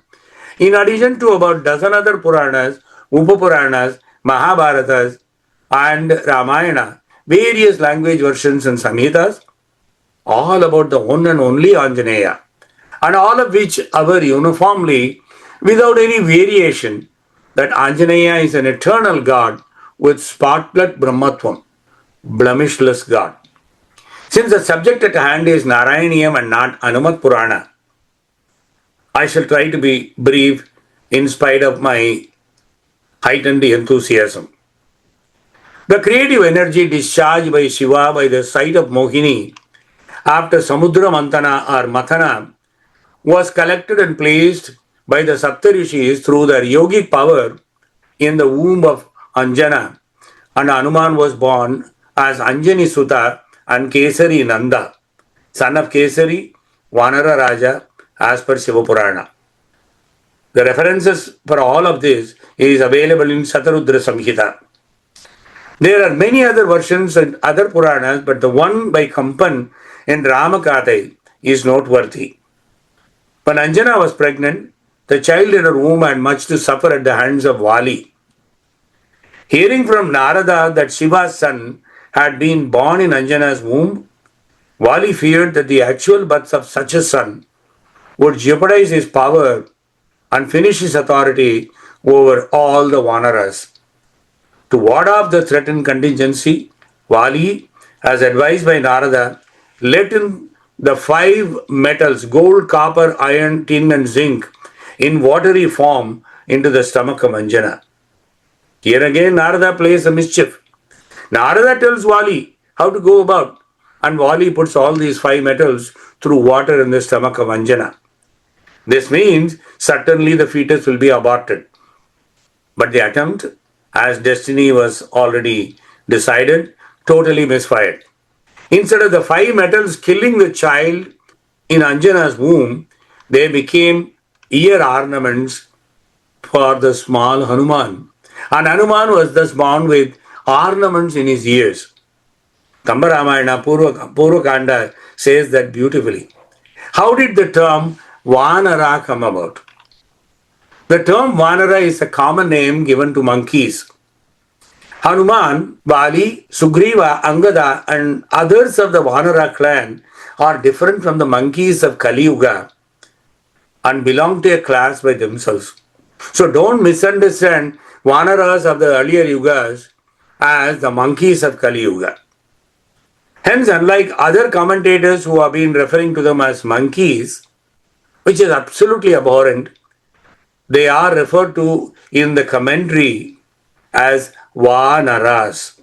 In addition to about dozen other Puranas, Upapuranas, Mahabharatas, and Rãmãyana, various language versions and Samhitas, all about the one and only Anjaneya, and all of which aver uniformly, without any variation, that Anjaneya is an eternal God with spotless Brahmatvam, blemishless God. Since the subject at hand is Narayaniyam and not Hanumat Purana, I shall try to be brief in spite of my heightened enthusiasm. The creative energy discharged by Shiva by the side of Mohini after Samudra Mantana or Mathana was collected and placed by the Saptarishis through their yogic power in the womb of Anjana, and Hanūmān was born as Anjani Sutta and Kesari Nanda, son of Kesari, Vanara Raja, as per Shiva Purana. The references for all of this is available in Satarudra Samhita. There are many other versions and other Puranas, but the one by Kampan in Rãmāyana is noteworthy. When Anjana was pregnant, the child in her womb had much to suffer at the hands of Vali. Hearing from Narada that Shiva's son had been born in Anjana's womb, Vali feared that the actual birth of such a son would jeopardize his power and finish his authority over all the Vanaras. To ward off the threatened contingency, Vali, as advised by Narada, let in the 5 metals, gold, copper, iron, tin and zinc, in watery form into the stomach of Anjana. Here again Narada plays a mischief. Narada tells Vali how to go about, and Vali puts all these 5 metals through water in the stomach of Anjana. This means certainly the fetus will be aborted. But the attempt, as destiny was already decided, totally misfired. Instead of the 5 metals killing the child in Anjana's womb, they became ear ornaments for the small Hanuman. And Hanuman was thus born with ornaments in his ears. Kamba Ramayana Purva Kanda says that beautifully. How did the term Vanara come about? The term Vanara is a common name given to monkeys. Hanuman, Vali, Sugriva, Angada and others of the Vanara clan are different from the monkeys of Kali Yuga and belong to a class by themselves. So don't misunderstand Vanaras of the earlier Yugas as the monkeys of Kali Yuga. Hence, unlike other commentators who have been referring to them as monkeys, which is absolutely abhorrent, they are referred to in the commentary as Vanaras.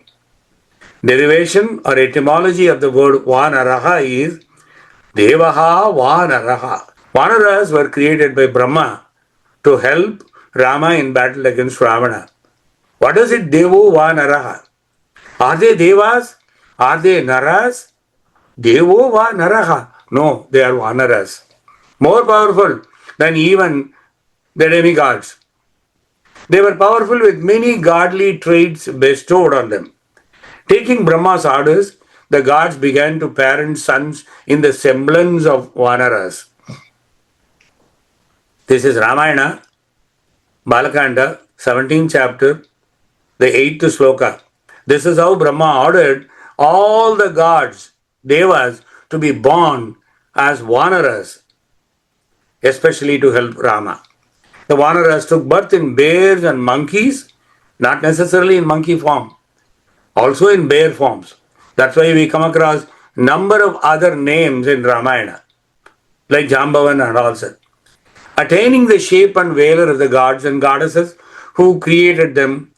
Derivation or etymology of the word Vanaraha is Devaha Vanaraha. Vanaras were created by Brahma to help Rama in battle against Ravana. What is it, Devo Vanaraha? Are they devas? Are they naras? Devo va naraha. No, they are vanaras. More powerful than even the demigods. They were powerful with many godly traits bestowed on them. Taking Brahma's orders, the gods began to parent sons in the semblance of vanaras. This is Rãmãyana, Balakanda, 17th chapter, the 8th sloka. This is how Brahma ordered all the gods, devas, to be born as vanaras, especially to help Rama. The vanaras took birth in bears and monkeys, not necessarily in monkey form, also in bear forms. That's why we come across number of other names in Ramayana, like Jambavan and also. Attaining the shape and valor of the gods and goddesses who created them.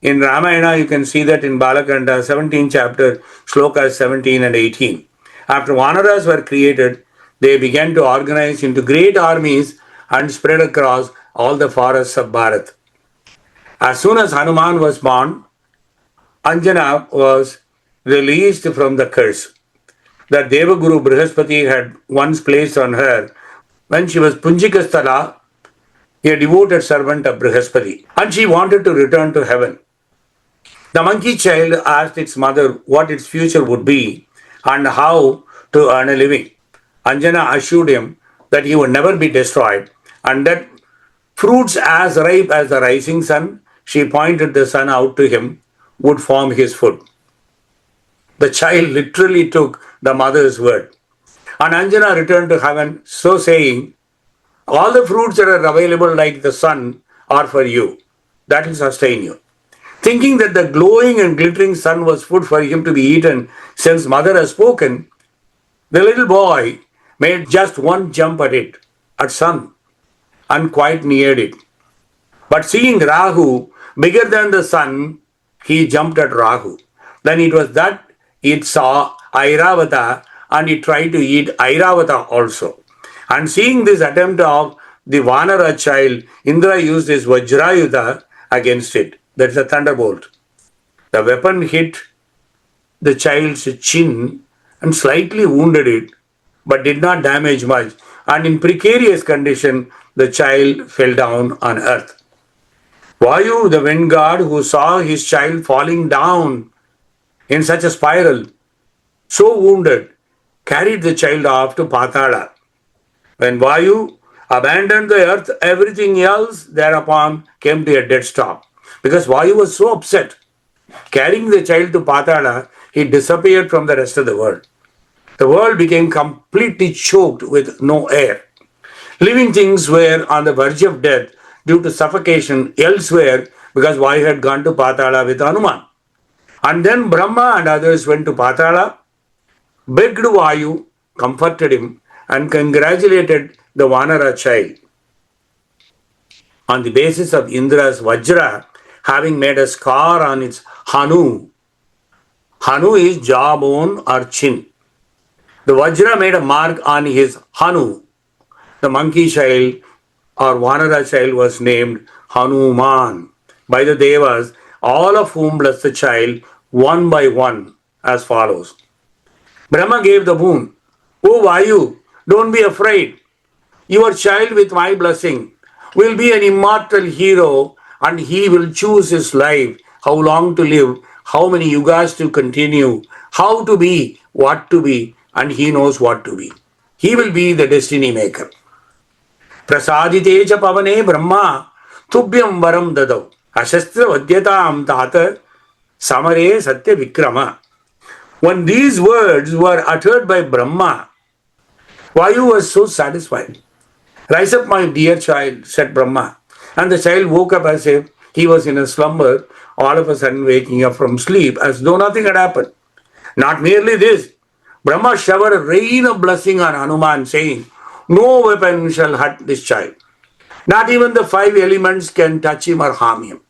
In Ramayana, you can see that in Balakanda, 17th chapter, slokas 17 and 18. After Vanaras were created, they began to organize into great armies and spread across all the forests of Bharat. As soon as Hanuman was born, Anjana was released from the curse that Devaguru Brihaspati had once placed on her when she was Punjikasthala, a devoted servant of Brihaspati, and she wanted to return to heaven. The monkey child asked its mother what its future would be and how to earn a living. Anjana assured him that he would never be destroyed and that fruits as ripe as the rising sun, she pointed the sun out to him, would form his food. The child literally took the mother's word. And Anjana returned to heaven, so saying, all the fruits that are available like the sun are for you. That will sustain you. Thinking that the glowing and glittering sun was food for him to be eaten, since mother has spoken, the little boy made just one jump at it, at sun, and quite neared it. But seeing Rahu bigger than the sun, he jumped at Rahu. Then it was that it saw Airavata and it tried to eat Airavata also. And seeing this attempt of the Vanara child, Indra used his Vajrayuda against it. That's a thunderbolt. The weapon hit the child's chin and slightly wounded it, but did not damage much. And in precarious condition, the child fell down on earth. Vayu, the wind god, who saw his child falling down in such a spiral, so wounded, carried the child off to Patala. When Vayu abandoned the earth, everything else thereupon came to a dead stop. Because Vayu was so upset. Carrying the child to Patala, he disappeared from the rest of the world. The world became completely choked with no air. Living things were on the verge of death due to suffocation elsewhere because Vayu had gone to Patala with Hanuman. And then Brahma and others went to Patala, begged Vayu, comforted him, and congratulated the Vanara child. On the basis of Indra's Vajra having made a scar on its Hanu. Hanu is jawbone or chin. The Vajra made a mark on his Hanu. The monkey child or Vanara child was named Hanūmān by the Devas, all of whom blessed the child one by one as follows. Brahma gave the boon. O Vayu, don't be afraid. Your child with my blessing will be an immortal hero and he will choose his life, how long to live, how many yugas to continue, how to be, what to be, and he knows what to be. He will be the destiny maker. Prasaditeja pavane Brahma tubhyam varam dadau ashastra vadyatam tata samare satya vikrama. When these words were uttered by Brahma, Vayu was so satisfied. Rise up, my dear child, said Brahma. And the child woke up as if he was in a slumber, all of a sudden waking up from sleep as though nothing had happened. Not merely this, Brahma showered a rain of blessing on Hanuman, saying, no weapon shall hurt this child. Not even the 5 elements can touch him or harm him.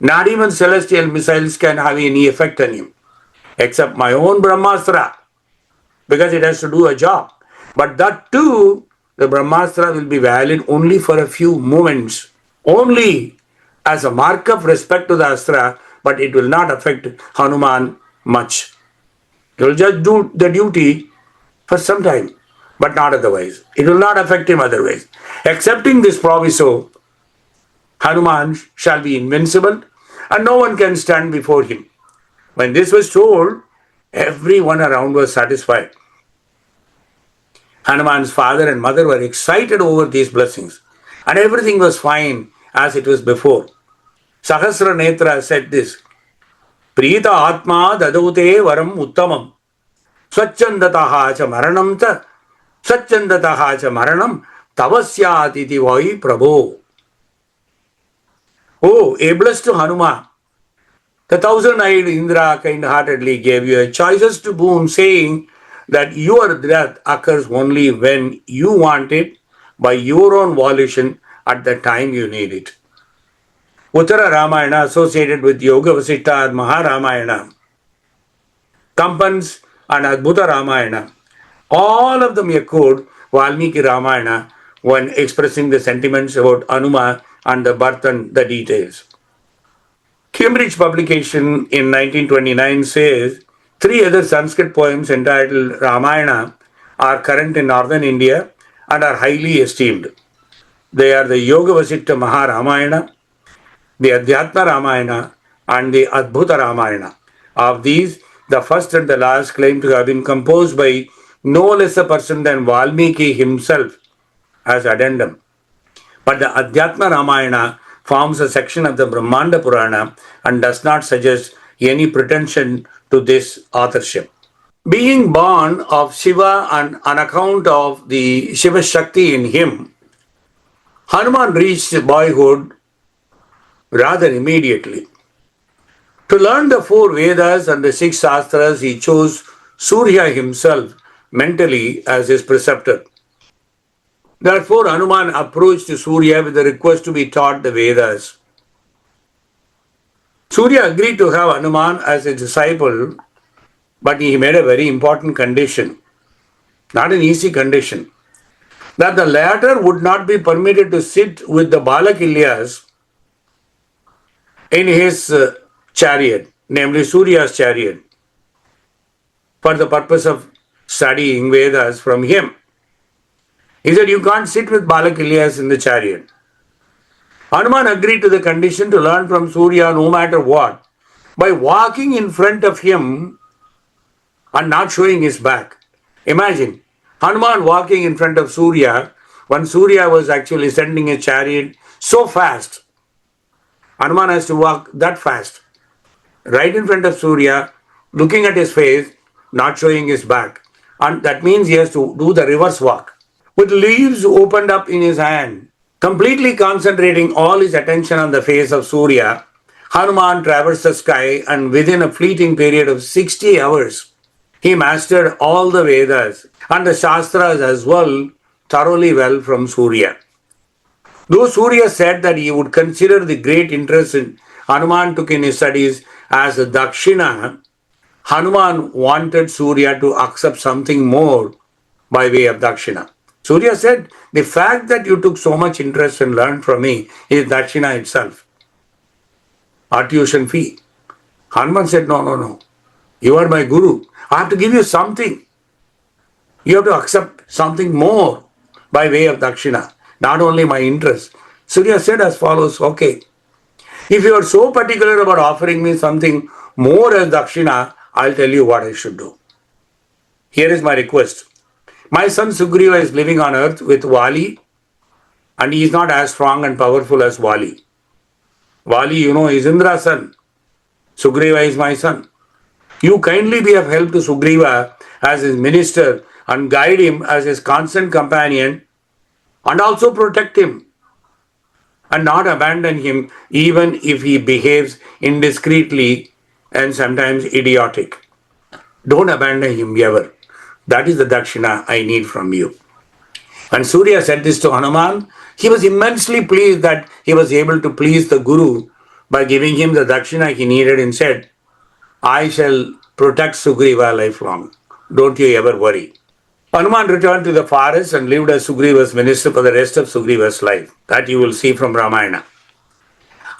Not even celestial missiles can have any effect on him, except my own Brahmastra, because it has to do a job. But that too, the Brahmastra will be valid only for a few moments. Only as a mark of respect to the Astra but it will not affect Hanuman much. He will just do the duty for some time, but not otherwise. It will not affect him otherwise. Accepting this proviso, Hanuman shall be invincible and no one can stand before him. When this was told, everyone around was satisfied. Hanuman's father and mother were excited over these blessings, and everything was fine as it was before. Sahasra Netra said this, Prita Atma Dadaute Varam Uttamam Swachandataha cha Maranam ta Swachandataha cha Maranam Tavasyatiti Vai Prabho. Oh, ablest to Hanuman, the thousand-eyed Indra kind-heartedly gave you a choicest boon, saying that your death occurs only when you want it by your own volition at the time you need it. Uttara Ramayana associated with Yoga Vasishtha and Maharamayana, Kampan's and Adbhuta Ramayana, all of them echoed Valmiki Ramayana when expressing the sentiments about Hanuman and the birth and the details. Cambridge publication in 1929 says 3 other Sanskrit poems entitled Ramayana are current in northern India and are highly esteemed. They are the Yoga Vasishtha Maharamayana, the Adhyatma Ramayana, and the Adbhuta Ramayana. Of these, the first and the last claim to have been composed by no less a person than Valmiki himself as addendum. But the Adhyatma Ramayana forms a section of the Brahmanda Purana and does not suggest any pretension to this authorship. Being born of Shiva and on account of the Shiva Shakti in him, Hanuman reached boyhood rather immediately. To learn the 4 Vedas and the 6 Shastras, he chose Surya himself mentally as his preceptor. Therefore, Hanuman approached Surya with a request to be taught the Vedas. Surya agreed to have Hanuman as a disciple, but he made a very important condition, not an easy condition, that the latter would not be permitted to sit with the Balakilyas in his chariot, namely Surya's chariot, for the purpose of studying Vedas from him. He said, you can't sit with Balakilyas in the chariot. Hanuman agreed to the condition to learn from Surya no matter what, by walking in front of him and not showing his back. Imagine, Hanuman walking in front of Surya when Surya was actually sending a chariot so fast. Hanuman has to walk that fast, right in front of Surya, looking at his face, not showing his back. And that means he has to do the reverse walk. With leaves opened up in his hand, completely concentrating all his attention on the face of Surya, Hanuman traversed the sky and within a fleeting period of 60 hours, he mastered all the Vedas and the Shastras as well, thoroughly well from Surya. Though Surya said that he would consider the great interest Hanuman took in his studies as a dakshina, Hanuman wanted Surya to accept something more by way of dakshina. Surya said, the fact that you took so much interest and learned from me is dakshina itself, our tuition fee. Hanuman said, no. You are my guru. I have to give you something. You have to accept something more by way of dakshina, not only my interest. Surya said as follows, okay, if you are so particular about offering me something more as dakshina, I'll tell you what I should do. Here is my request. My son Sugriva is living on earth with Vali, and he is not as strong and powerful as Vali. Vali, is Indra's son. Sugriva is my son. You kindly be of help to Sugriva as his minister and guide him as his constant companion and also protect him and not abandon him even if he behaves indiscreetly and sometimes idiotic. Don't abandon him ever. That is the dakshina I need from you. When Surya said this to Hanuman, he was immensely pleased that he was able to please the Guru by giving him the dakshina he needed and said, I shall protect Sugriva lifelong. Don't you ever worry. Hanuman returned to the forest and lived as Sugriva's minister for the rest of Sugriva's life. That you will see from Ramayana.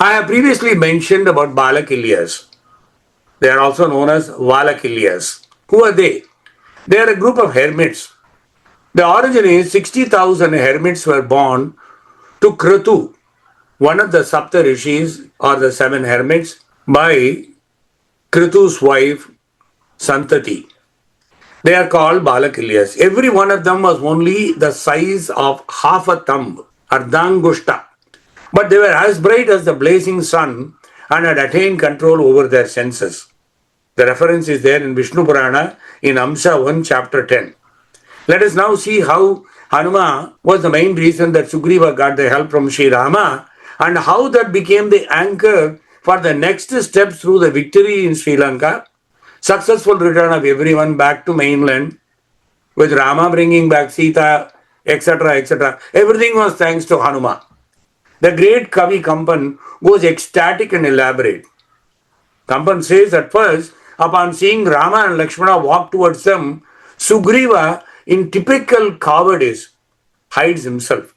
I have previously mentioned about Balakilyas. They are also known as Valakilyas. Who are they? They are a group of hermits. The origin is 60,000 hermits were born to Kratu, one of the Sapta Rishis or the 7 hermits, by Kritu's wife Santati. They are called Balakilyas. Every one of them was only the size of half a thumb, Ardhangushta. But they were as bright as the blazing sun and had attained control over their senses. The reference is there in Vishnu Purana in Amsa 1, chapter 10. Let us now see how Hanuma was the main reason that Sugriva got the help from Sri Rama and how that became the anchor for the next steps through the victory in Sri Lanka, successful return of everyone back to mainland, with Rama bringing back Sita, etc., etc. Everything was thanks to Hanuman. The great Kavi Kampan goes ecstatic and elaborate. Kampan says at first, upon seeing Rama and Lakshmana walk towards them, Sugriva, in typical cowardice, hides himself.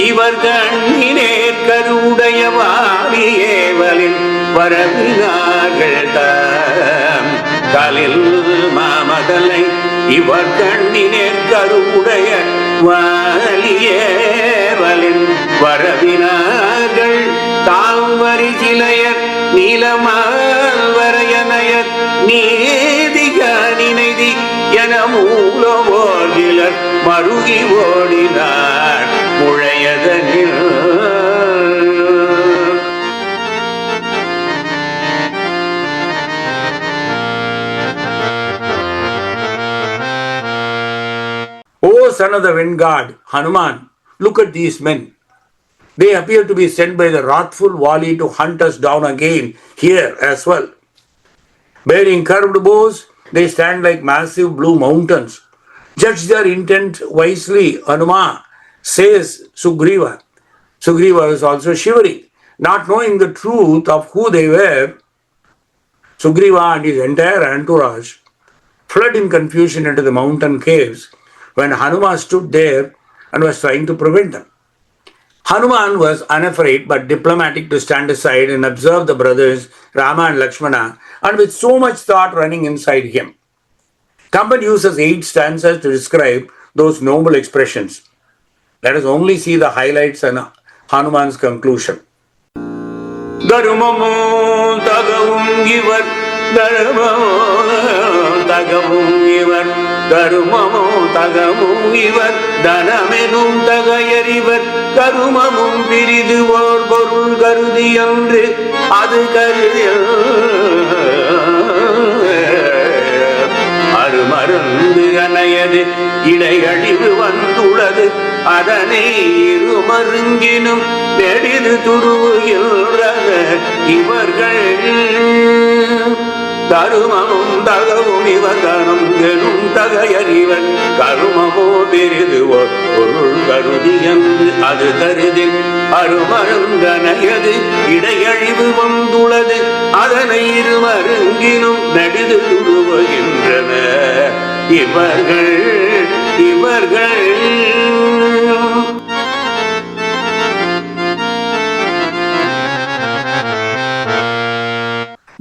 இவர் கண்ணினேர் கருடைய வாலியேவலின் வரவினார்கள் தாம் கலில் மாமதலை இவர் கண்ணினேர் கருடைய வாலியேவலின் வரவினார்கள் தாம் வரி சிலையர் நீலமால் வரையனையர் நீதிக நினைதி என மூலவோகிலர் மருகி ஓடினார் முழையதனில். O son of the wind god, Hanuman, look at these men. They appear to be sent by the wrathful Vali to hunt us down again here as well. Bearing curved bows, they stand like massive blue mountains. Judge their intent wisely, Hanuma, says Sugriva. Sugriva was also shivering, not knowing the truth of who they were. Sugriva and his entire entourage fled in confusion into the mountain caves when Hanuma stood there and was trying to prevent them. Hanuman was unafraid but diplomatic to stand aside and observe the brothers Rama and Lakshmana, and with so much thought running inside him. Kampan uses 8 stanzas to describe those noble expressions. Let us only see the highlights and Hanuman's conclusion. Dharmamo tagavum ivar dharmamo tagavum ivar dharmamo tagavum ivar dhanamenum tagayarivar karumamum piridu vor porul karudi andre adu karudil அருமருந்து அணையது இடையழிவு வந்துள்ளது அதனை இருமருங்கினும் நெடிது துருவுகின்றன இவர்கள் தருமமும் தகவும் இவர்தனம் எனும் தகையறிவர் கருமமோ பெரிதுவோர் பொருள் கருதி என்று அது கருதில் அருமருங்கனையது இடையழிவு வந்துள்ளது அதனை இருமருங்கினும் நெடிது துருவுகின்றன இவர்கள்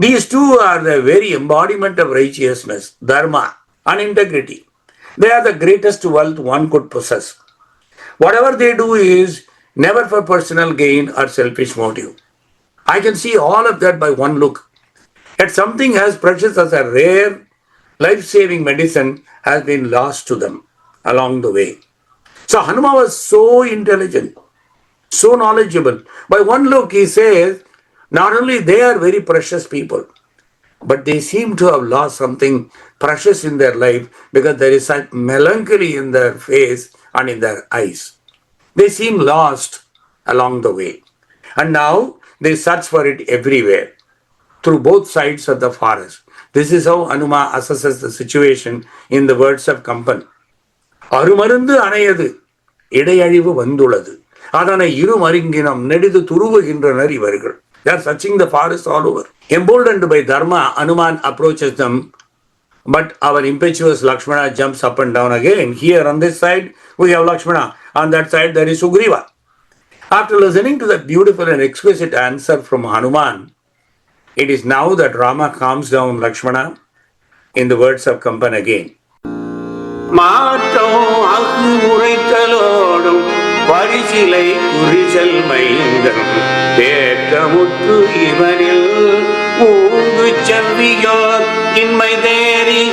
These two are the very embodiment of righteousness, dharma, and integrity. They are the greatest wealth one could possess. Whatever they do is never for personal gain or selfish motive. I can see all of that by one look. Yet something as precious as a rare, life-saving medicine has been lost to them along the way. So Hanuman was so intelligent, so knowledgeable. By one look, he says, not only they are very precious people, but they seem to have lost something precious in their life because there is such melancholy in their face and in their eyes. They seem lost along the way. And now they search for it everywhere, through both sides of the forest. This is how Hanuma assesses the situation in the words of Kampan. அருமருந்து அணையது இடையழிவு வந்துள்ளது அதனை இருமருங்கினம் நெடிது துருவுகின்றனர் இவர்கள். They are searching the forest all over. Emboldened by dharma, Hanuman approaches them But our impetuous Lakshmana jumps up and down again. Here on this side, we have Lakshmana. On that side, there is Sugriva. After listening to that beautiful and exquisite answer from Hanuman, it is now that Rama calms down Lakshmana in the words of Kampan again. மாற்றம் அகு உரைத்தலோடும் பரிசிலை குறிசல் மைந்தனும் தேற்றமுற்று இவனில் ஊங்கு செவ்வியோர் இன்மை தேறி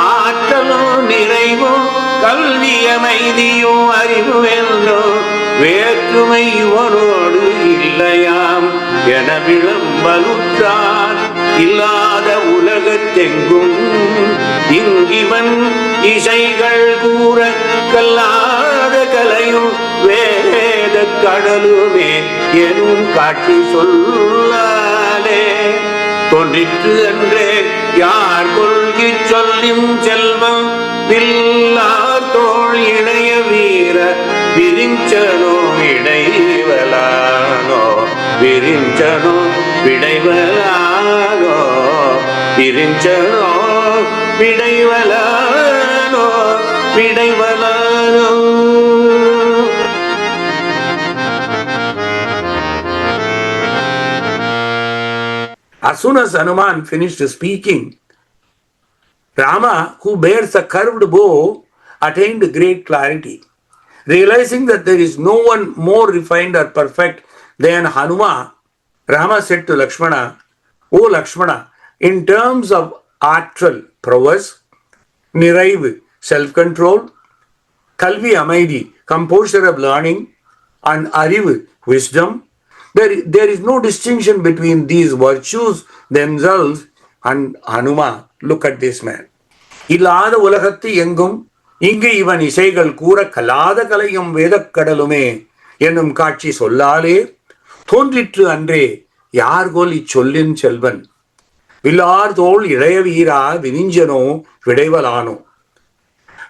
ஆற்றலோ நிறைவோ கல்வியமைதியோ அறிவு வென்றோ வேற்றுமை இவனோடு இல்லையாம் என விளம்பலுற்றான் இல்லாத உலகத்தெங்கும் இங்கிவன் இசைகள் கூற கல்லாத கலையும் வேத கடலுமே எனும் காட்சி சொல்லாலே தோன்றிற்று அன்றே யார் கொள்கி சொல்லிம் செல்வம் வில்லார் தோள் இணைய வீர விரிஞ்சனோ விடைவலானோ விரிஞ்சனோ விடைவலானோ விரிஞ்சனோ விடைவலானோ விடைவலானோ. As soon as Hanuman finished speaking, Rama, who bears a curved bow, attained great clarity. Realizing that there is no one more refined or perfect than Hanuman, Rama said to Lakshmana, O Lakshmana, in terms of artful prowess, niraivu, self-control, kalvi amaidi, composure of learning, and arivu, wisdom, there is no distinction between these virtues themselves and Hanuman. Look at this man. இல்லாத உலகத்து எங்கும் இங்கு இவன் இசைகள் கூற கலாத கலையும் வேதக்கடலுமே என்னும் காட்சி சொல்லாலே தோன்றிற்று அன்றே யார்கோல் இச்சொல்லின் செல்வன் வில்லார் தோள் இளைய வீரா வினிஞ்சனோ விடைவலானோ.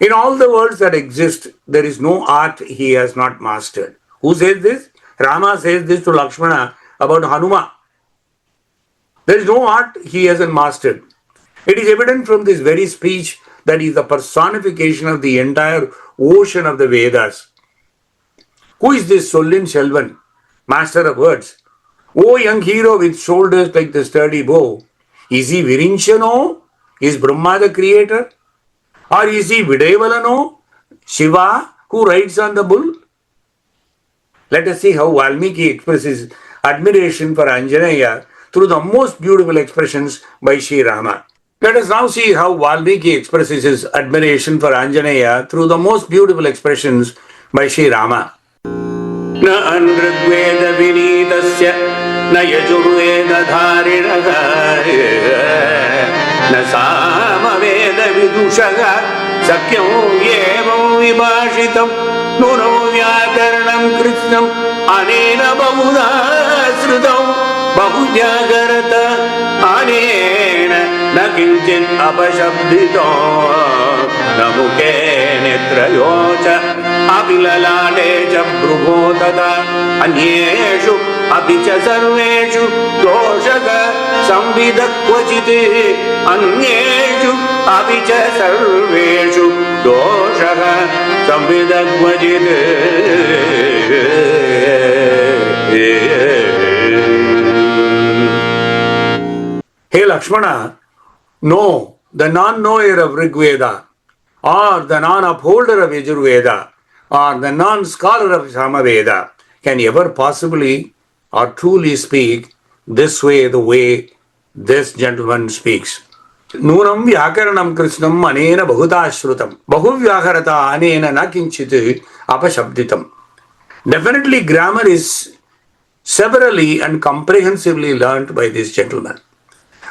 In all the worlds that exist, there is no art he has not mastered. Who says this? Rama says this to Lakshmana about Hanuman. There is no art he hasn't mastered. It is evident from this very speech that he is the personification of the entire ocean of the Vedas. Who is this Sollin Selvan, master of words? O young hero with shoulders like the sturdy bow, is he Virinchano? Is Brahma the creator? Or is he Vidaivalano, Shiva, who rides on the bull? Let us see how Valmiki expresses admiration for Anjaneya through the most beautiful expressions by Sri Rama. Let us now see how Valmiki expresses his admiration for Anjaneya through the most beautiful expressions by Sri Rama. Na anrigveda vinidasya na yajurveda dharinaga na samaveda vidushaga sakyam evam vibhashitam nunam vyakaranam Krishnan anena bahuda srutam bahujagarata anena na kinchin apashabdito namuke netrayocha apilalade jabrugo tata anyeshu apicha sarveshu doshaka samvidakvachite anyeshu apicha sarveshu doshaka samvidakvachite. Hey Lakshmana, no, the non-knower of Rigveda, or the non-upholder of Yajurveda, or the non-scholar of Samaveda can ever possibly or truly speak this way, the way this gentleman speaks. Nunam vyakaranam Krishnam anena bahutashrutam bahuvyakarata anena na kinchit apashabditam. Definitely grammar is severally and comprehensively learnt by this gentleman.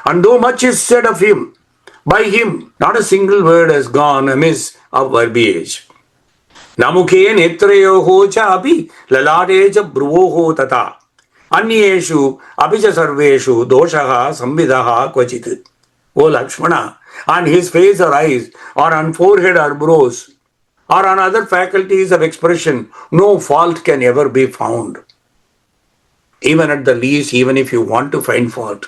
And though much is said of him, by him, not a single word has gone amiss of verbiage. Namuke netrayoho cha api lalade cha bruvoho tata anyeshu apicha sarveshu doshaha samvidaha kvachit. O Lakshmana, on his face or eyes, or on forehead or brows, or on other faculties of expression, no fault can ever be found. Even at the least, even if you want to find fault,